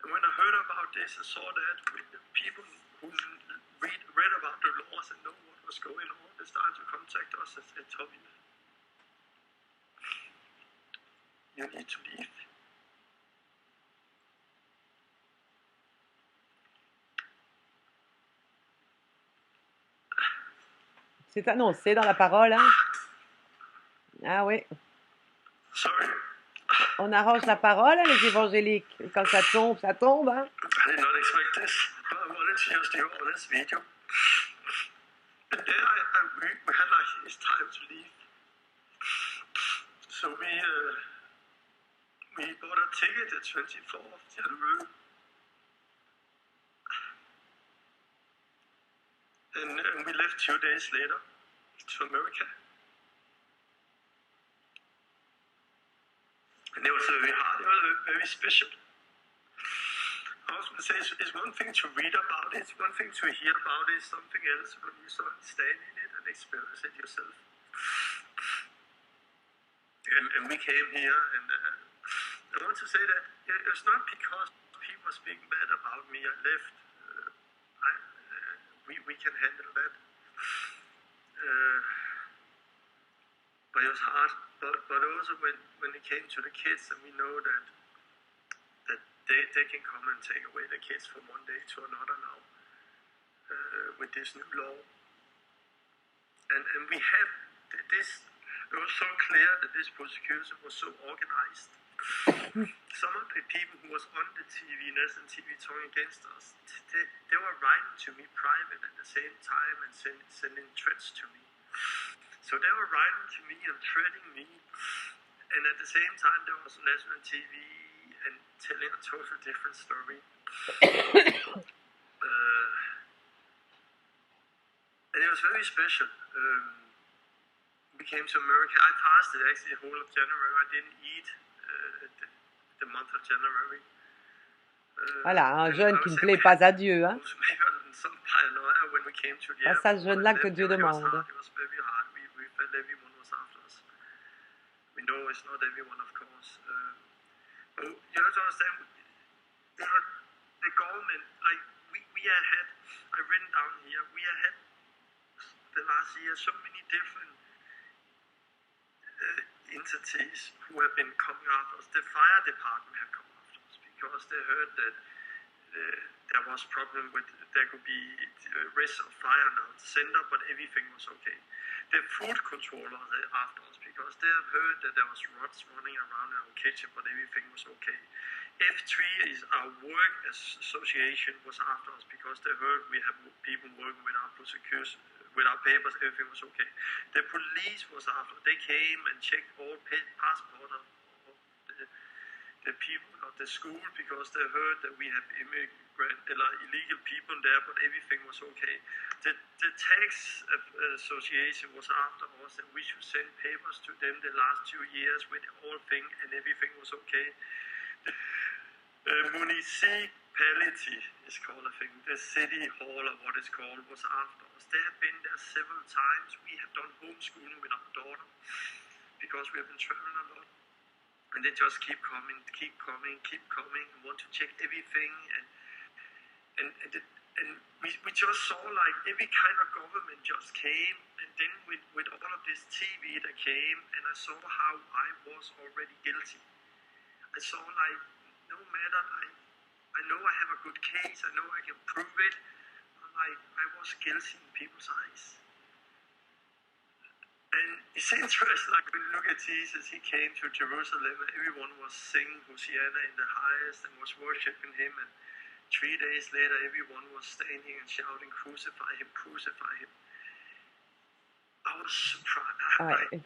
And when I heard about this, I saw that with the people who read about the laws and know what was going on, they started to contact us and told me, you need to leave. C'est annoncé dans la parole, hein? Ah oui. Sorry. On arrange la parole, hein, les évangéliques. Quand ça tombe, hein? I did not expect this. I wanted to just do honest video. And then we had like, it's time to leave. So we bought a ticket the 24th of January. And we left 2 days later to America. And it was very hard, it was very special. I was going to say, it's one thing to read about it, it's one thing to hear about it, it's something else when you sort of stand in it and experience it yourself. And we came here, and I want to say that it's not because people were speaking bad about me, I left. We can handle that. But it was hard. But also when it came to the kids, and we know that they can come and take away the kids from one day to another now with this new law. And we have this. It was so clear that this prosecution was so organized. Some of the people who was on the TV, national TV, talking against us, they were writing to me private at the same time and sending threats to me. So they were writing to me and threatening me, and at the same time there was national TV and telling a totally different story. And it was very special. We came to America. I fasted actually the whole of January. I didn't eat the month of January. Voilà, un jeûne qui ne plaît pas à Dieu. Hein? Pas ça, ce jeûne-là que Dieu demande. We know it's not everyone, of course. But you have to understand, the government, like we had, I've written down here, we had the last year so many different entities who have been coming after us. The fire department have come after us because they heard that there was problem with, there could be risk of fire now in the center, but everything was okay. The food controller are after us because they have heard that there was rats running around in our kitchen, but everything was okay. F3 is our work association was after us because they heard we have people working with our prosecution, with our papers, everything was okay. The police was after, they came and checked all passport of the people of the school because they heard that we have illegal people there, but everything was okay. The tax association was after us, and we should send papers to them the last 2 years with all thing, and everything was okay. The municipality is called, I think, the city hall or what it's called, was after us. They have been there several times. We have done homeschooling with our daughter because we have been traveling a lot. And they just keep coming, and want to check everything. And we just saw like every kind of government just came, and then with all of this TV that came, and I saw how I was already guilty. I saw like, no matter, I know I have a good case, I know I can prove it, like I was guilty in people's eyes. And it's interesting, like when you look at Jesus, he came to Jerusalem and everyone was singing Hosanna in the highest and was worshiping him, and 3 days later everyone was standing and shouting, crucify him, crucify him. I was surprised. Ouais, il ne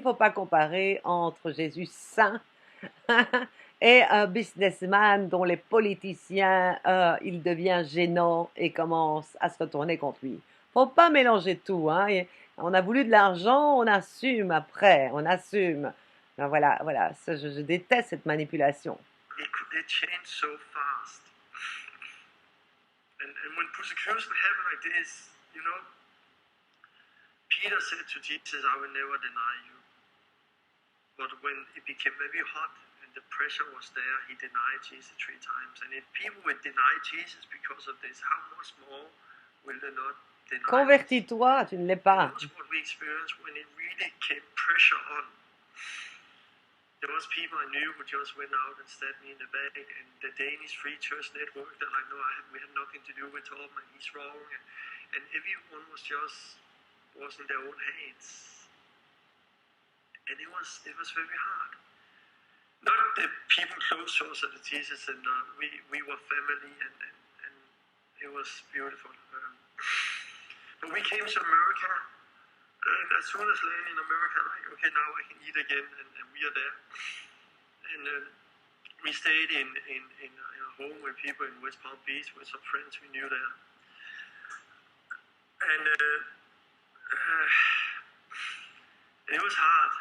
faut pas comparer entre Jésus saint et un businessman dont les politiciens, il devient gênant et commence à se retourner contre lui. Faut pas mélanger tout, hein. On a voulu de l'argent, on assume après, on assume. Alors voilà, je déteste cette manipulation. They change so fast. And when persecution happen like this, you know, Peter said to Jesus, I will never deny you. But when it became very hot and the pressure was there, he denied Jesus 3 times. And if people would deny Jesus because of this, how much more will they not deny? Convertis-toi, tu ne l'es pas. That's what we experienced when it really came pressure on. There was people I knew who just went out and stabbed me in the back, and the Danish Free Church Network, they're like, no, we had nothing to do with Torben, and he's wrong, and everyone was in their own hands. And it was very hard. Not the people close to us at the Jesus, and we were family, and it was beautiful. But we came to America. And as soon as land in America, like, okay, now I can eat again, and we are there. And we stayed in a home with people in West Palm Beach with some friends we knew there. And it was hard.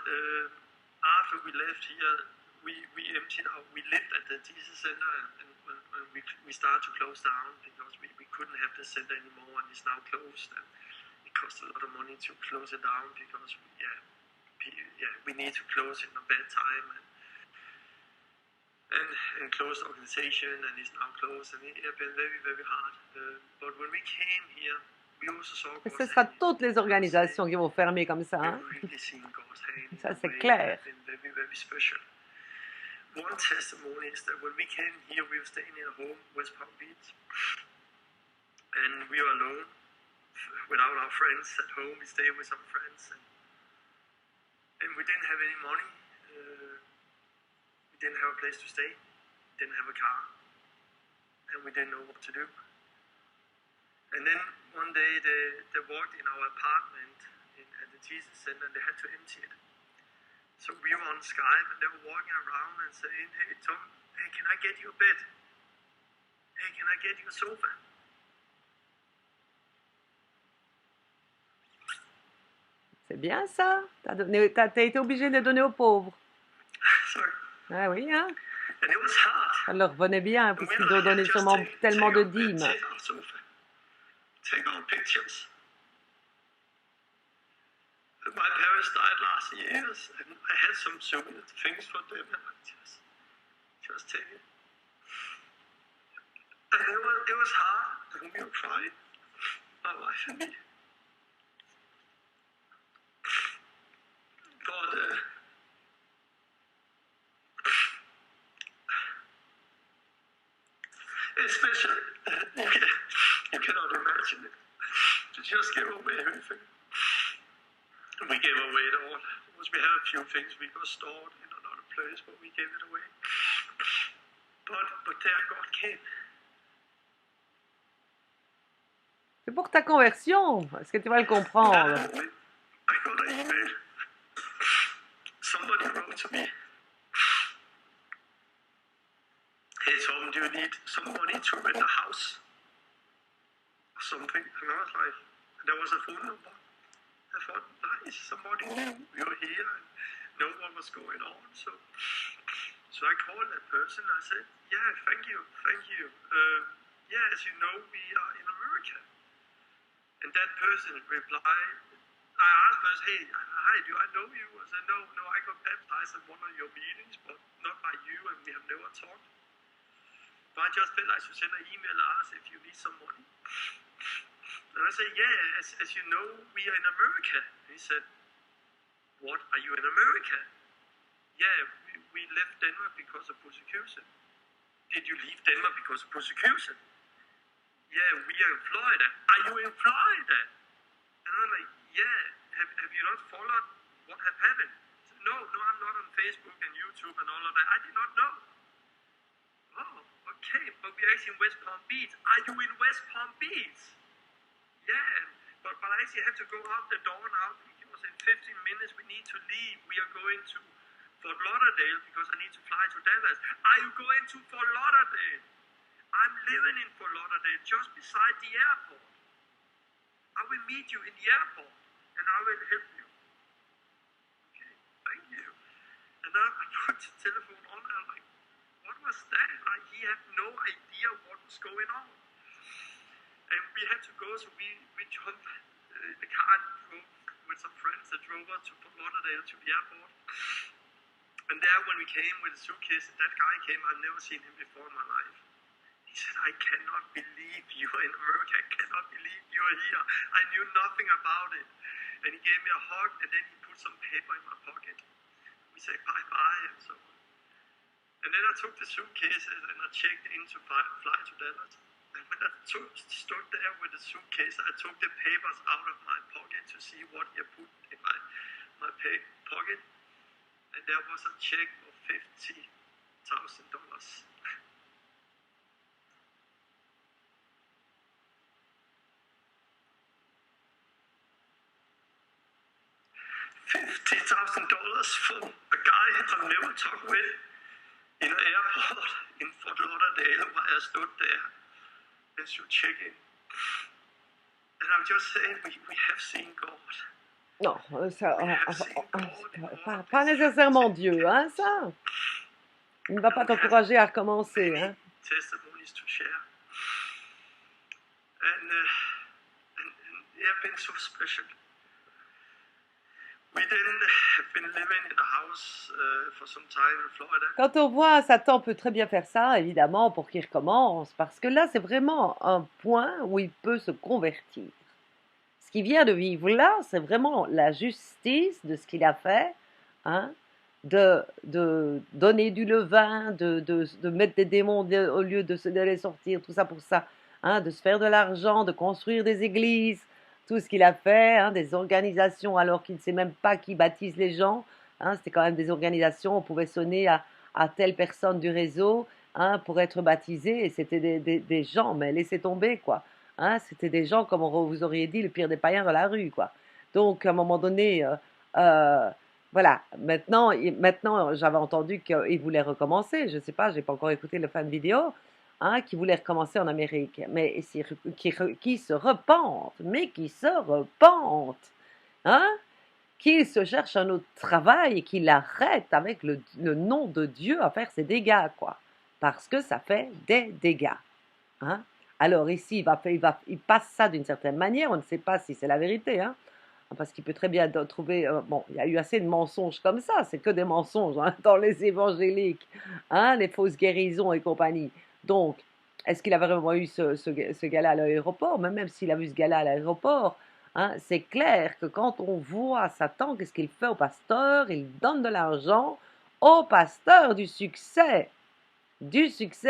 After we left here, we emptied out. We lived at the Jesus Center, and when we started to close down because we couldn't have the center anymore, and it's now closed. And it cost a lot of money to close it down because we need to close it in a bad time. And closed organization, and it's now closed, and it has been very, very hard. But when we came here, we also saw Et God's ce sera hand. toutes les organisations qui vont fermer comme ça. Hein? We've really seen God's hand in Ça, a c'est way clair. that's been very, very special. One testimony is that when we came here, we were staying in a home, West Palm Beach, and we were alone, without our friends at home. We stayed with some friends, and we didn't have any money. We didn't have a place to stay, didn't have a car, and we didn't know what to do. And then one day they walked in our apartment at the Jesus Center, and they had to empty it. So we were on Skype, and they were walking around and saying, "Hey Tom, hey, can I get you a bed? Hey, can I get you a sofa?" C'est bien ça. T'as été obligé de donner aux pauvres. Sorry. Ah oui, hein? And it was hard. Ça leur revenait bien, And we puisqu'ils were doivent like, donner just sûrement tellement de our bed, dîmes. take our sofa, take our pictures. My parents died last year, and I had some souvenir things for them, and I just take it. And it was hard, and we were crying, my wife and me. But especially, you cannot imagine it. To just give away everything. And we gave away it all. We had a few things we got stored in another place, but we gave it away. But there God came. C'est pour ta conversion. Est-ce que tu vas le comprendre? I got an email. Somebody wrote to me, "Hey Tom, do you need some money to rent a house or something?" And I was like, there was a phone number. I thought, nice, somebody knew we were here and know what was going on. So I called that person. I said, "Yeah, thank you. Yeah, as you know, we are in America." And that person replied, I asked first, "Hey, hi, do I know you?" I said, no, I got baptized at one of your meetings, but not by you, and we have never talked. But I just felt I should send an email and ask if you need some money. And I said, "Yeah, as you know, we are in America." And he said, "What, are you in America?" "Yeah, we left Denmark because of persecution." "Did you leave Denmark because of persecution?" "Yeah, we are in Florida." "Are you in Florida?" And I'm like, "Yeah, have you not followed what have happened?" He said, No, I'm not on Facebook and YouTube and all of that. I did not know. "Oh, okay, but we're actually in West Palm Beach." "Are you in West Palm Beach?" "Yeah, but I actually have to go out the door now because in 15 minutes we need to leave. We are going to Fort Lauderdale because I need to fly to Dallas." "Are you going to Fort Lauderdale?" "I'm living in Fort Lauderdale, just beside the airport. I will meet you in the airport and I will help you." "Okay, thank you." And I put the telephone on and I'm like, what was that? Like, he had no idea what was going on. And we had to go, so we jumped the car and drove with some friends that drove us to Fort Lauderdale to the airport. And there when we came with the suitcase, that guy came, I've never seen him before in my life. He said, "I cannot believe you are in America. I cannot believe you are here. I knew nothing about it." And he gave me a hug, and then he put some paper in my pocket. We said bye-bye and so on. And then I took the suitcases and I checked in to fly to Dallas. And when I stood there with the suitcase, I took the papers out of my pocket to see what he had put in my pocket. And there was a check of $50,000. $50,000 from a guy I've never talked with in an airport in Fort Lauderdale while I stood there and should check in. And I'm just saying, we have seen God. Non, ça, We have seen God in all of pas this nécessairement transit. Dieu, hein, ça. Il ne va pas t'encourager à recommencer, hein. Testimonies to share. And they have been so special. We then have been living in a house for some time in Florida. Quand on voit Satan peut très bien faire ça, évidemment, pour qu'il recommence, parce que là, c'est vraiment un point où il peut se convertir. Ce qu'il vient de vivre là, c'est vraiment la justice de ce qu'il a fait, hein, de donner du levain, de mettre des démons au lieu de les sortir, tout ça pour ça, hein, de se faire de l'argent, de construire des églises, tout ce qu'il a fait, hein, des organisations alors qu'il ne sait même pas qui baptise les gens, hein, c'était quand même des organisations, on pouvait sonner à telle personne du réseau, hein, pour être baptisé, et c'était des gens, mais laissez tomber, quoi. Hein, c'était des gens, comme vous auriez dit, le pire des païens dans la rue, quoi. Donc, à un moment donné, voilà. Maintenant, j'avais entendu qu'il voulait recommencer. Je ne sais pas, j'ai pas encore écouté le fan vidéo, hein, qui voulait recommencer en Amérique. Mais qui se repente, mais qui se repente, hein, qu'il se cherche un autre travail et qu'il arrête avec le nom de Dieu à faire ses dégâts, quoi. Parce que ça fait des dégâts, hein. Alors ici, il passe ça d'une certaine manière, on ne sait pas si c'est la vérité, hein, parce qu'il peut très bien trouver, bon, il y a eu assez de mensonges comme ça, c'est que des mensonges, hein, dans les évangéliques, hein, les fausses guérisons et compagnie. Donc, est-ce qu'il a vraiment eu ce gars-là à l'aéroport? Même s'il a vu ce gars-là à l'aéroport, hein, c'est clair que quand on voit Satan, qu'est-ce qu'il fait au pasteur? Il donne de l'argent au pasteur, du succès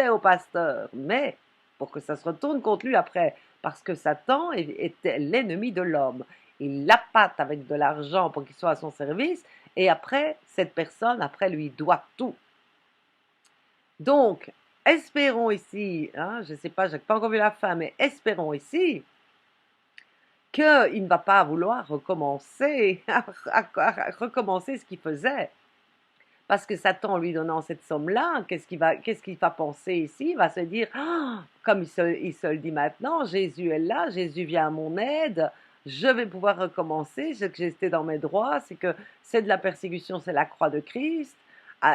au pasteur, mais pour que ça se retourne contre lui après, parce que Satan était l'ennemi de l'homme. Il l'appâte avec de l'argent pour qu'il soit à son service, et après, cette personne, après, lui doit tout. Donc, espérons ici, hein, je ne sais pas, je n'ai pas encore vu la fin, mais espérons ici qu'il ne va pas vouloir recommencer, à recommencer ce qu'il faisait. Parce que Satan, lui donnant cette somme-là, qu'est-ce qu'il va penser ici? Il va se dire, oh, comme il se le dit maintenant, Jésus est là, Jésus vient à mon aide, je vais pouvoir recommencer, c'est que j'étais dans mes droits, c'est que c'est de la persécution, c'est la croix de Christ.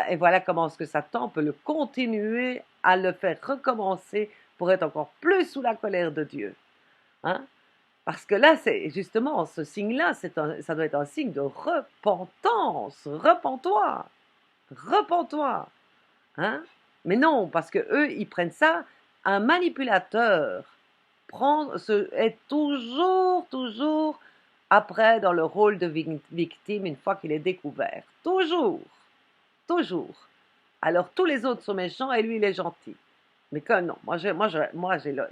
Et voilà comment est-ce que Satan peut le continuer à le faire recommencer pour être encore plus sous la colère de Dieu. Hein? Parce que là, c'est justement ce signe-là, ça doit être un signe de repentance. Repens-toi. Repens-toi, hein? Mais non, parce que eux, ils prennent ça. Un manipulateur est toujours après dans le rôle de victime une fois qu'il est découvert. Toujours. Alors tous les autres sont méchants et lui il est gentil. Mais que non, moi j'ai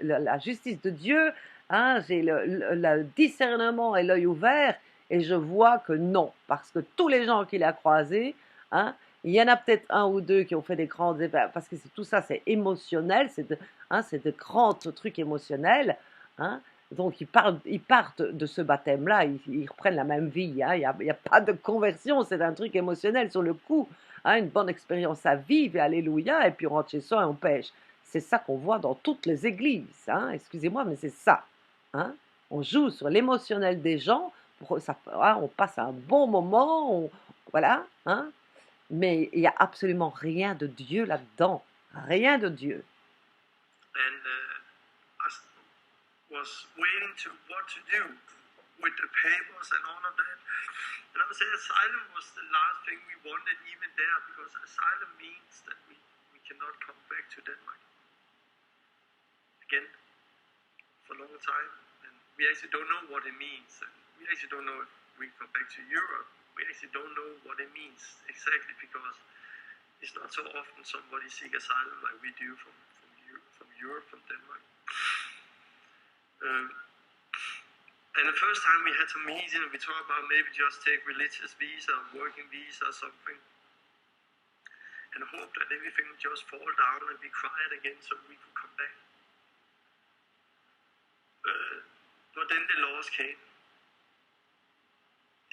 la justice de Dieu, hein, j'ai le discernement et l'œil ouvert et je vois que non, parce que tous les gens qu'il a croisés, hein, il y en a peut-être un ou deux qui ont fait des grandes parce que tout ça c'est émotionnel, c'est de grands trucs émotionnels, hein. Donc ils partent de ce baptême-là, ils reprennent la même vie, hein. Il y a pas de conversion, c'est un truc émotionnel sur le coup, hein, une bonne expérience à vivre, et alléluia, et puis on rentre chez soi et on pêche. C'est ça qu'on voit dans toutes les églises, hein. Excusez-moi, mais c'est ça, hein. On joue sur l'émotionnel des gens, hein, on passe un bon moment, voilà, hein. Mais il n'y a absolument rien de Dieu là-dedans. Rien de Dieu. And I was waiting to what to do with the papers and all of that. And I would say asylum was the last thing we wanted even there, because asylum means that we cannot come back to Denmark again for a long time. And we actually don't know what it means. And we actually don't know if we come back to Europe. We actually don't know what it means exactly, because it's not so often somebody seek asylum like we do from Europe, from Denmark. And the first time we had some meeting, we talked about maybe just take religious visa, working visa or something, and hope that everything would just fall down and be quiet again so we could come back. But then the laws came.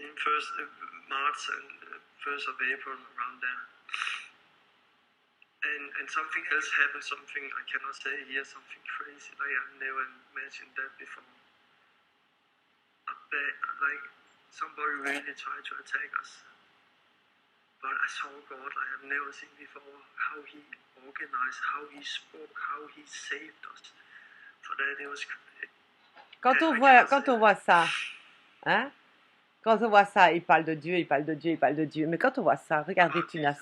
in first March and 1st of April, around there. And something else happened, something I cannot say here, something crazy, like I've never mentioned that before. Like somebody really tried to attack us. But I saw God I have never seen before, how He organized, how He spoke, how He saved us. For that it was... Quand on voit ça, hein? Quand on voit ça, il parle de Dieu, il parle de Dieu, il parle de Dieu. Mais quand on voit ça, regardez Tunasi.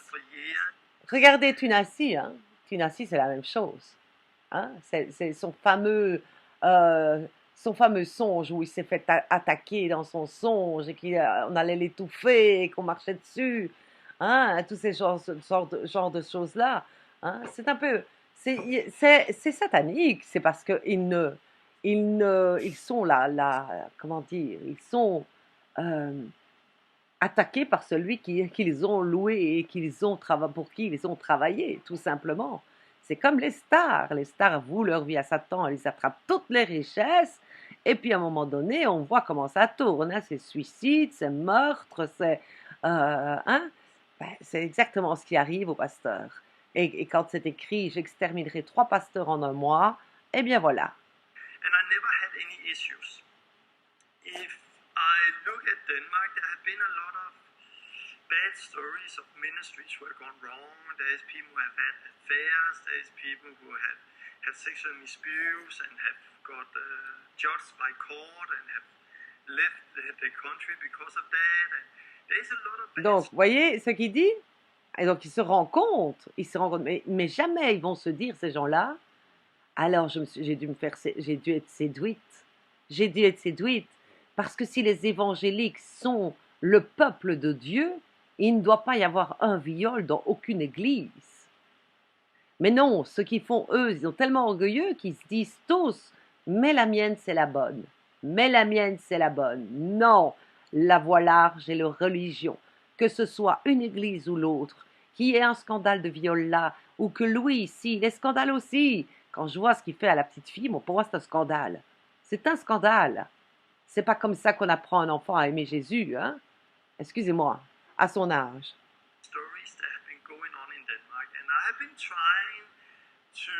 Regardez Tunasi, hein? Tunasi, c'est la même chose. Hein? C'est son fameux songe où il s'est fait attaquer dans son songe et qu'on allait l'étouffer et qu'on marchait dessus. Hein? Tous ces genres de choses-là. Hein? C'est un peu... C'est satanique. C'est parce qu'ils ils sont là, comment dire, ils sont attaqués par celui qu'ils ont loué et pour qui ils ont travaillé, tout simplement. C'est comme les stars. Les stars vouent leur vie à Satan, ils attrapent toutes les richesses, et puis à un moment donné, on voit comment ça tourne. Hein, c'est suicide, c'est meurtre, c'est c'est exactement ce qui arrive aux pasteurs. Et quand c'est écrit, j'exterminerai 3 pasteurs en un mois, eh bien voilà. And I never had any issues. If I look at Denmark, there have been a lot of bad stories of ministries who have gone wrong. There's people who have had affairs. There's people who have had sexual misuse and have got judged by court and have left the country because of that. And there's a lot of bad Donc, vous voyez ce qu'il dit? Et donc, ils se rendent compte, mais jamais ils vont se dire, ces gens-là, alors j'ai dû être séduite, parce que si les évangéliques sont le peuple de Dieu, il ne doit pas y avoir un viol dans aucune église. Mais non, ce qu'ils font eux, ils sont tellement orgueilleux qu'ils se disent tous, mais la mienne c'est la bonne, mais la mienne c'est la bonne. Non, la voie large et la religion, que ce soit une église ou l'autre, qu'il y ait un scandale de viol là, ou que Louis ici, les scandales aussi. Quand je vois ce qu'il fait à la petite fille, bon, pour moi c'est un scandale. C'est un scandale. C'est pas comme ça qu'on apprend un enfant à aimer Jésus, hein? Excusez-moi, à son âge. stories that have been going on in Denmark, and I have been trying to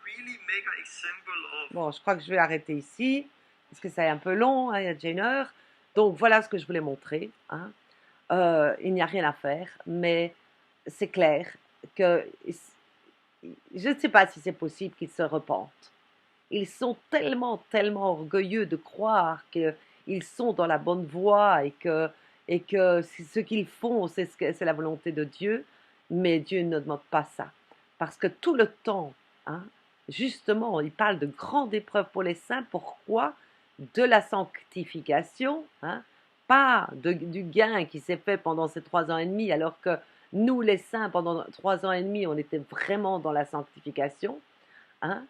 really make an example of. Bon, je crois que je vais arrêter ici, parce que c'est un peu long, hein, il y a déjà 1 heure. Donc voilà ce que je voulais montrer. Hein. Il n'y a rien à faire, mais c'est clair que je ne sais pas si c'est possible qu'ils se repentent. Ils sont tellement orgueilleux de croire qu'ils sont dans la bonne voie et que ce qu'ils font, c'est la volonté de Dieu, mais Dieu ne demande pas ça. Parce que tout le temps, hein, justement, il parle de grandes épreuves pour les saints. Pourquoi? De la sanctification, hein, pas du gain qui s'est fait pendant ces 3 ans et demi, alors que nous, les saints, pendant 3 ans et demi, on était vraiment dans la sanctification, hein,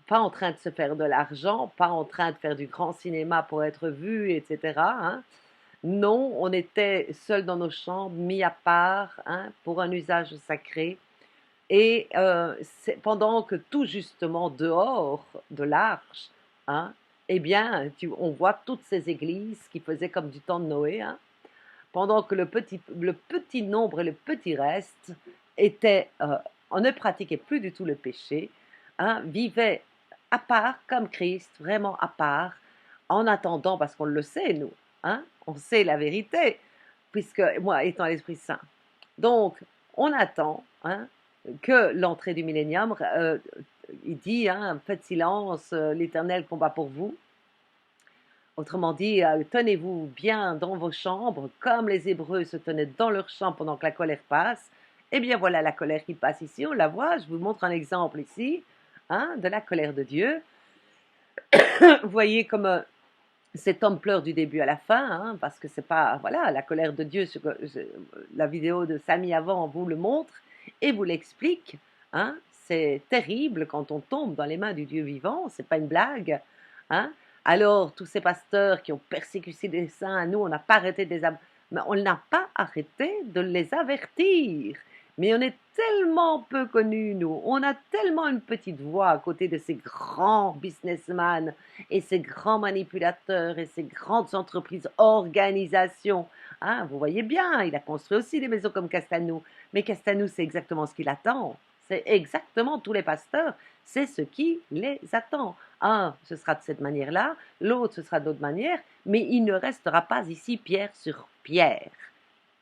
pas en train de se faire de l'argent, pas en train de faire du grand cinéma pour être vu, etc. Hein. Non, on était seuls dans nos chambres, mis à part, hein, pour un usage sacré. Et pendant que tout justement dehors de l'arche, hein, eh bien, on voit toutes ces églises qui faisaient comme du temps de Noé, hein, pendant que le petit nombre et le petit reste ne pratiquaient plus du tout le péché, hein, vivaient à part, comme Christ, vraiment à part, en attendant, parce qu'on le sait, nous, hein, on sait la vérité, puisque moi, étant l'Esprit Saint. Donc, on attend, hein, que l'entrée du millénium, il dit, hein, faites silence, l'Éternel combat pour vous. Autrement dit, tenez-vous bien dans vos chambres, comme les Hébreux se tenaient dans leur chambre pendant que la colère passe. Eh bien voilà la colère qui passe ici, on la voit, je vous montre un exemple ici, hein, de la colère de Dieu. Vous voyez comme cet homme pleure du début à la fin, hein, parce que c'est pas, voilà, la colère de Dieu, la vidéo de Samy avant vous le montre et vous l'explique, hein, c'est terrible quand on tombe dans les mains du Dieu vivant, c'est pas une blague, hein. Alors, tous ces pasteurs qui ont persécuté les saints, nous, on n'a pas arrêté de les avertir, Mais on est tellement peu connus, nous. On a tellement une petite voix à côté de ces grands businessmen et ces grands manipulateurs et ces grandes entreprises, organisations. Hein, vous voyez bien, il a construit aussi des maisons comme Castanou. Mais Castanou, c'est exactement ce qu'il attend. C'est exactement tous les pasteurs, c'est ce qui les attend. Un, ce sera de cette manière-là, l'autre, ce sera d'autre manière, mais il ne restera pas ici pierre sur pierre.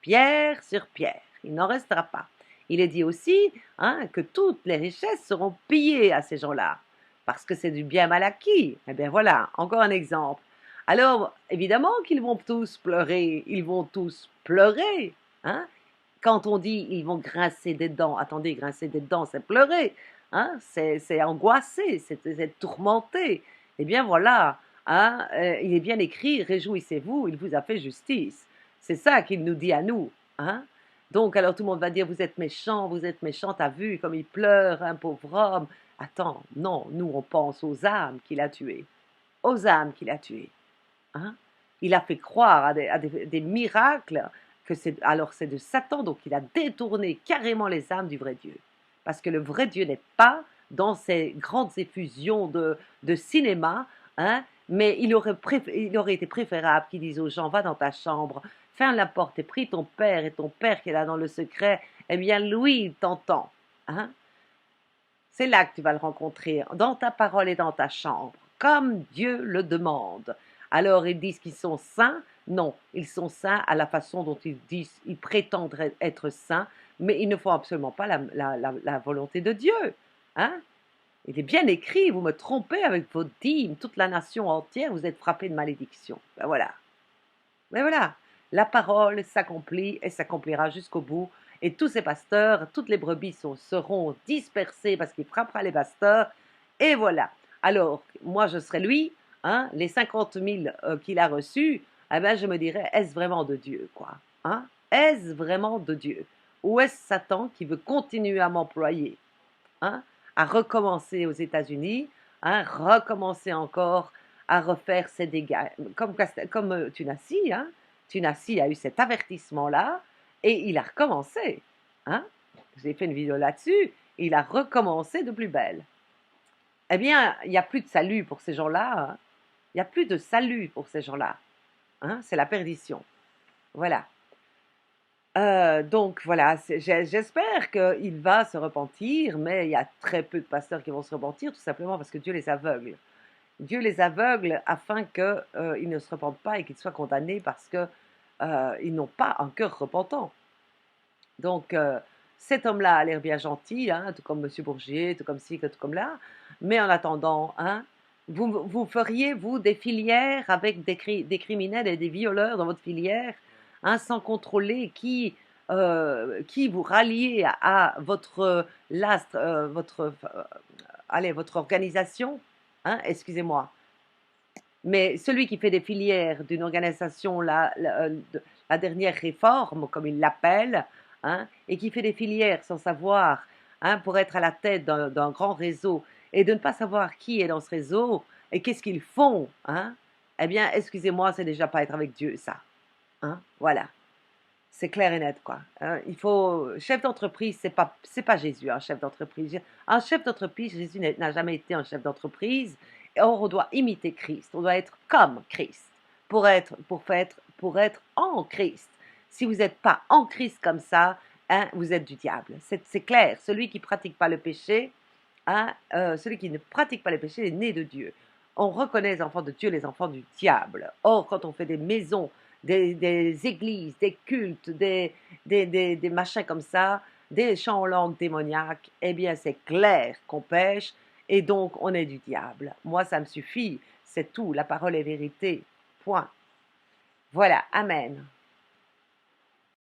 Pierre sur pierre, il n'en restera pas. Il est dit aussi que toutes les richesses seront pillées à ces gens-là, parce que c'est du bien mal acquis. Eh bien voilà, encore un exemple. Alors, évidemment qu'ils vont tous pleurer, ils vont tous pleurer. Hein. Quand on dit ils vont grincer des dents, attendez, grincer des dents, c'est pleurer. Hein, c'est angoissé, c'est tourmenté. Eh bien voilà, il est bien écrit, réjouissez-vous, il vous a fait justice. C'est ça qu'il nous dit à nous. Hein. Donc alors tout le monde va dire, vous êtes méchant, t'as vu comme il pleure, un pauvre homme. Attends, non, nous on pense aux âmes qu'il a tuées. Aux âmes qu'il a tuées. Hein. Il a fait croire à des miracles que alors c'est de Satan, donc il a détourné carrément les âmes du vrai Dieu. Parce que le vrai Dieu n'est pas dans ces grandes effusions de cinéma, hein, mais il aurait été préférable qu'il dise aux gens, va dans ta chambre, ferme la porte et prie ton Père, et ton Père qui est là dans le secret, eh bien lui, il t'entend. Hein. C'est là que tu vas le rencontrer, dans ta parole et dans ta chambre, comme Dieu le demande. Alors ils disent qu'ils sont saints. Non, ils sont saints à la façon dont ils prétendent être saints, mais ils ne font absolument pas la volonté de Dieu. Hein. Il est bien écrit, vous me trompez avec vos dîmes, toute la nation entière, vous êtes frappés de malédiction. Ben voilà. Mais voilà, la parole s'accomplit et s'accomplira jusqu'au bout. Et tous ces pasteurs, toutes les brebis seront dispersées parce qu'il frappera les pasteurs. Et voilà. Alors, moi, je serai lui, les 50 000 qu'il a reçus, eh ben, je me dirais, est-ce vraiment de Dieu, quoi? Hein? Est-ce vraiment de Dieu? Ou est-ce Satan qui veut continuer à m'employer, à recommencer aux États-Unis, recommencer encore à refaire ses dégâts, comme Tunassi, Tunassi a eu cet avertissement-là et il a recommencé. J'ai fait une vidéo là-dessus, il a recommencé de plus belle. Eh bien, il n'y a plus de salut pour ces gens-là. Il n'y a plus de salut pour ces gens-là. C'est la perdition. Voilà. Donc voilà, j'espère qu'il va se repentir, mais il y a très peu de pasteurs qui vont se repentir, tout simplement parce que Dieu les aveugle. Dieu les aveugle afin qu'ils ne se repentent pas et qu'ils soient condamnés parce qu'ils n'ont pas un cœur repentant. Donc cet homme-là a l'air bien gentil, tout comme M. Bourgier, tout comme ci, tout comme là, mais en attendant, vous feriez, vous, des filières avec des criminels et des violeurs dans votre filière, sans contrôler qui vous ralliez à votre votre organisation, excusez-moi. Mais celui qui fait des filières d'une organisation, la dernière réforme, comme il l'appelle, et qui fait des filières sans savoir, pour être à la tête d'un grand réseau, et de ne pas savoir qui est dans ce réseau, et qu'est-ce qu'ils font, eh bien, excusez-moi, c'est déjà pas être avec Dieu, ça. Voilà. C'est clair et net, quoi. Il faut... Chef d'entreprise, c'est pas Jésus, un chef d'entreprise. Un chef d'entreprise, Jésus n'a jamais été un chef d'entreprise. Or, on doit imiter Christ. On doit être comme Christ pour être en Christ. Si vous n'êtes pas en Christ comme ça, vous êtes du diable. C'est clair. Celui qui ne pratique pas le péché, celui qui ne pratique pas le péché est né de Dieu. On reconnaît les enfants de Dieu, les enfants du diable. Or, quand on fait des maisons, des églises, des cultes, des machins comme ça, des chants en langue démoniaques, eh bien c'est clair qu'on pêche et donc on est du diable. Moi ça me suffit, c'est tout, la parole est vérité, point. Voilà, amen.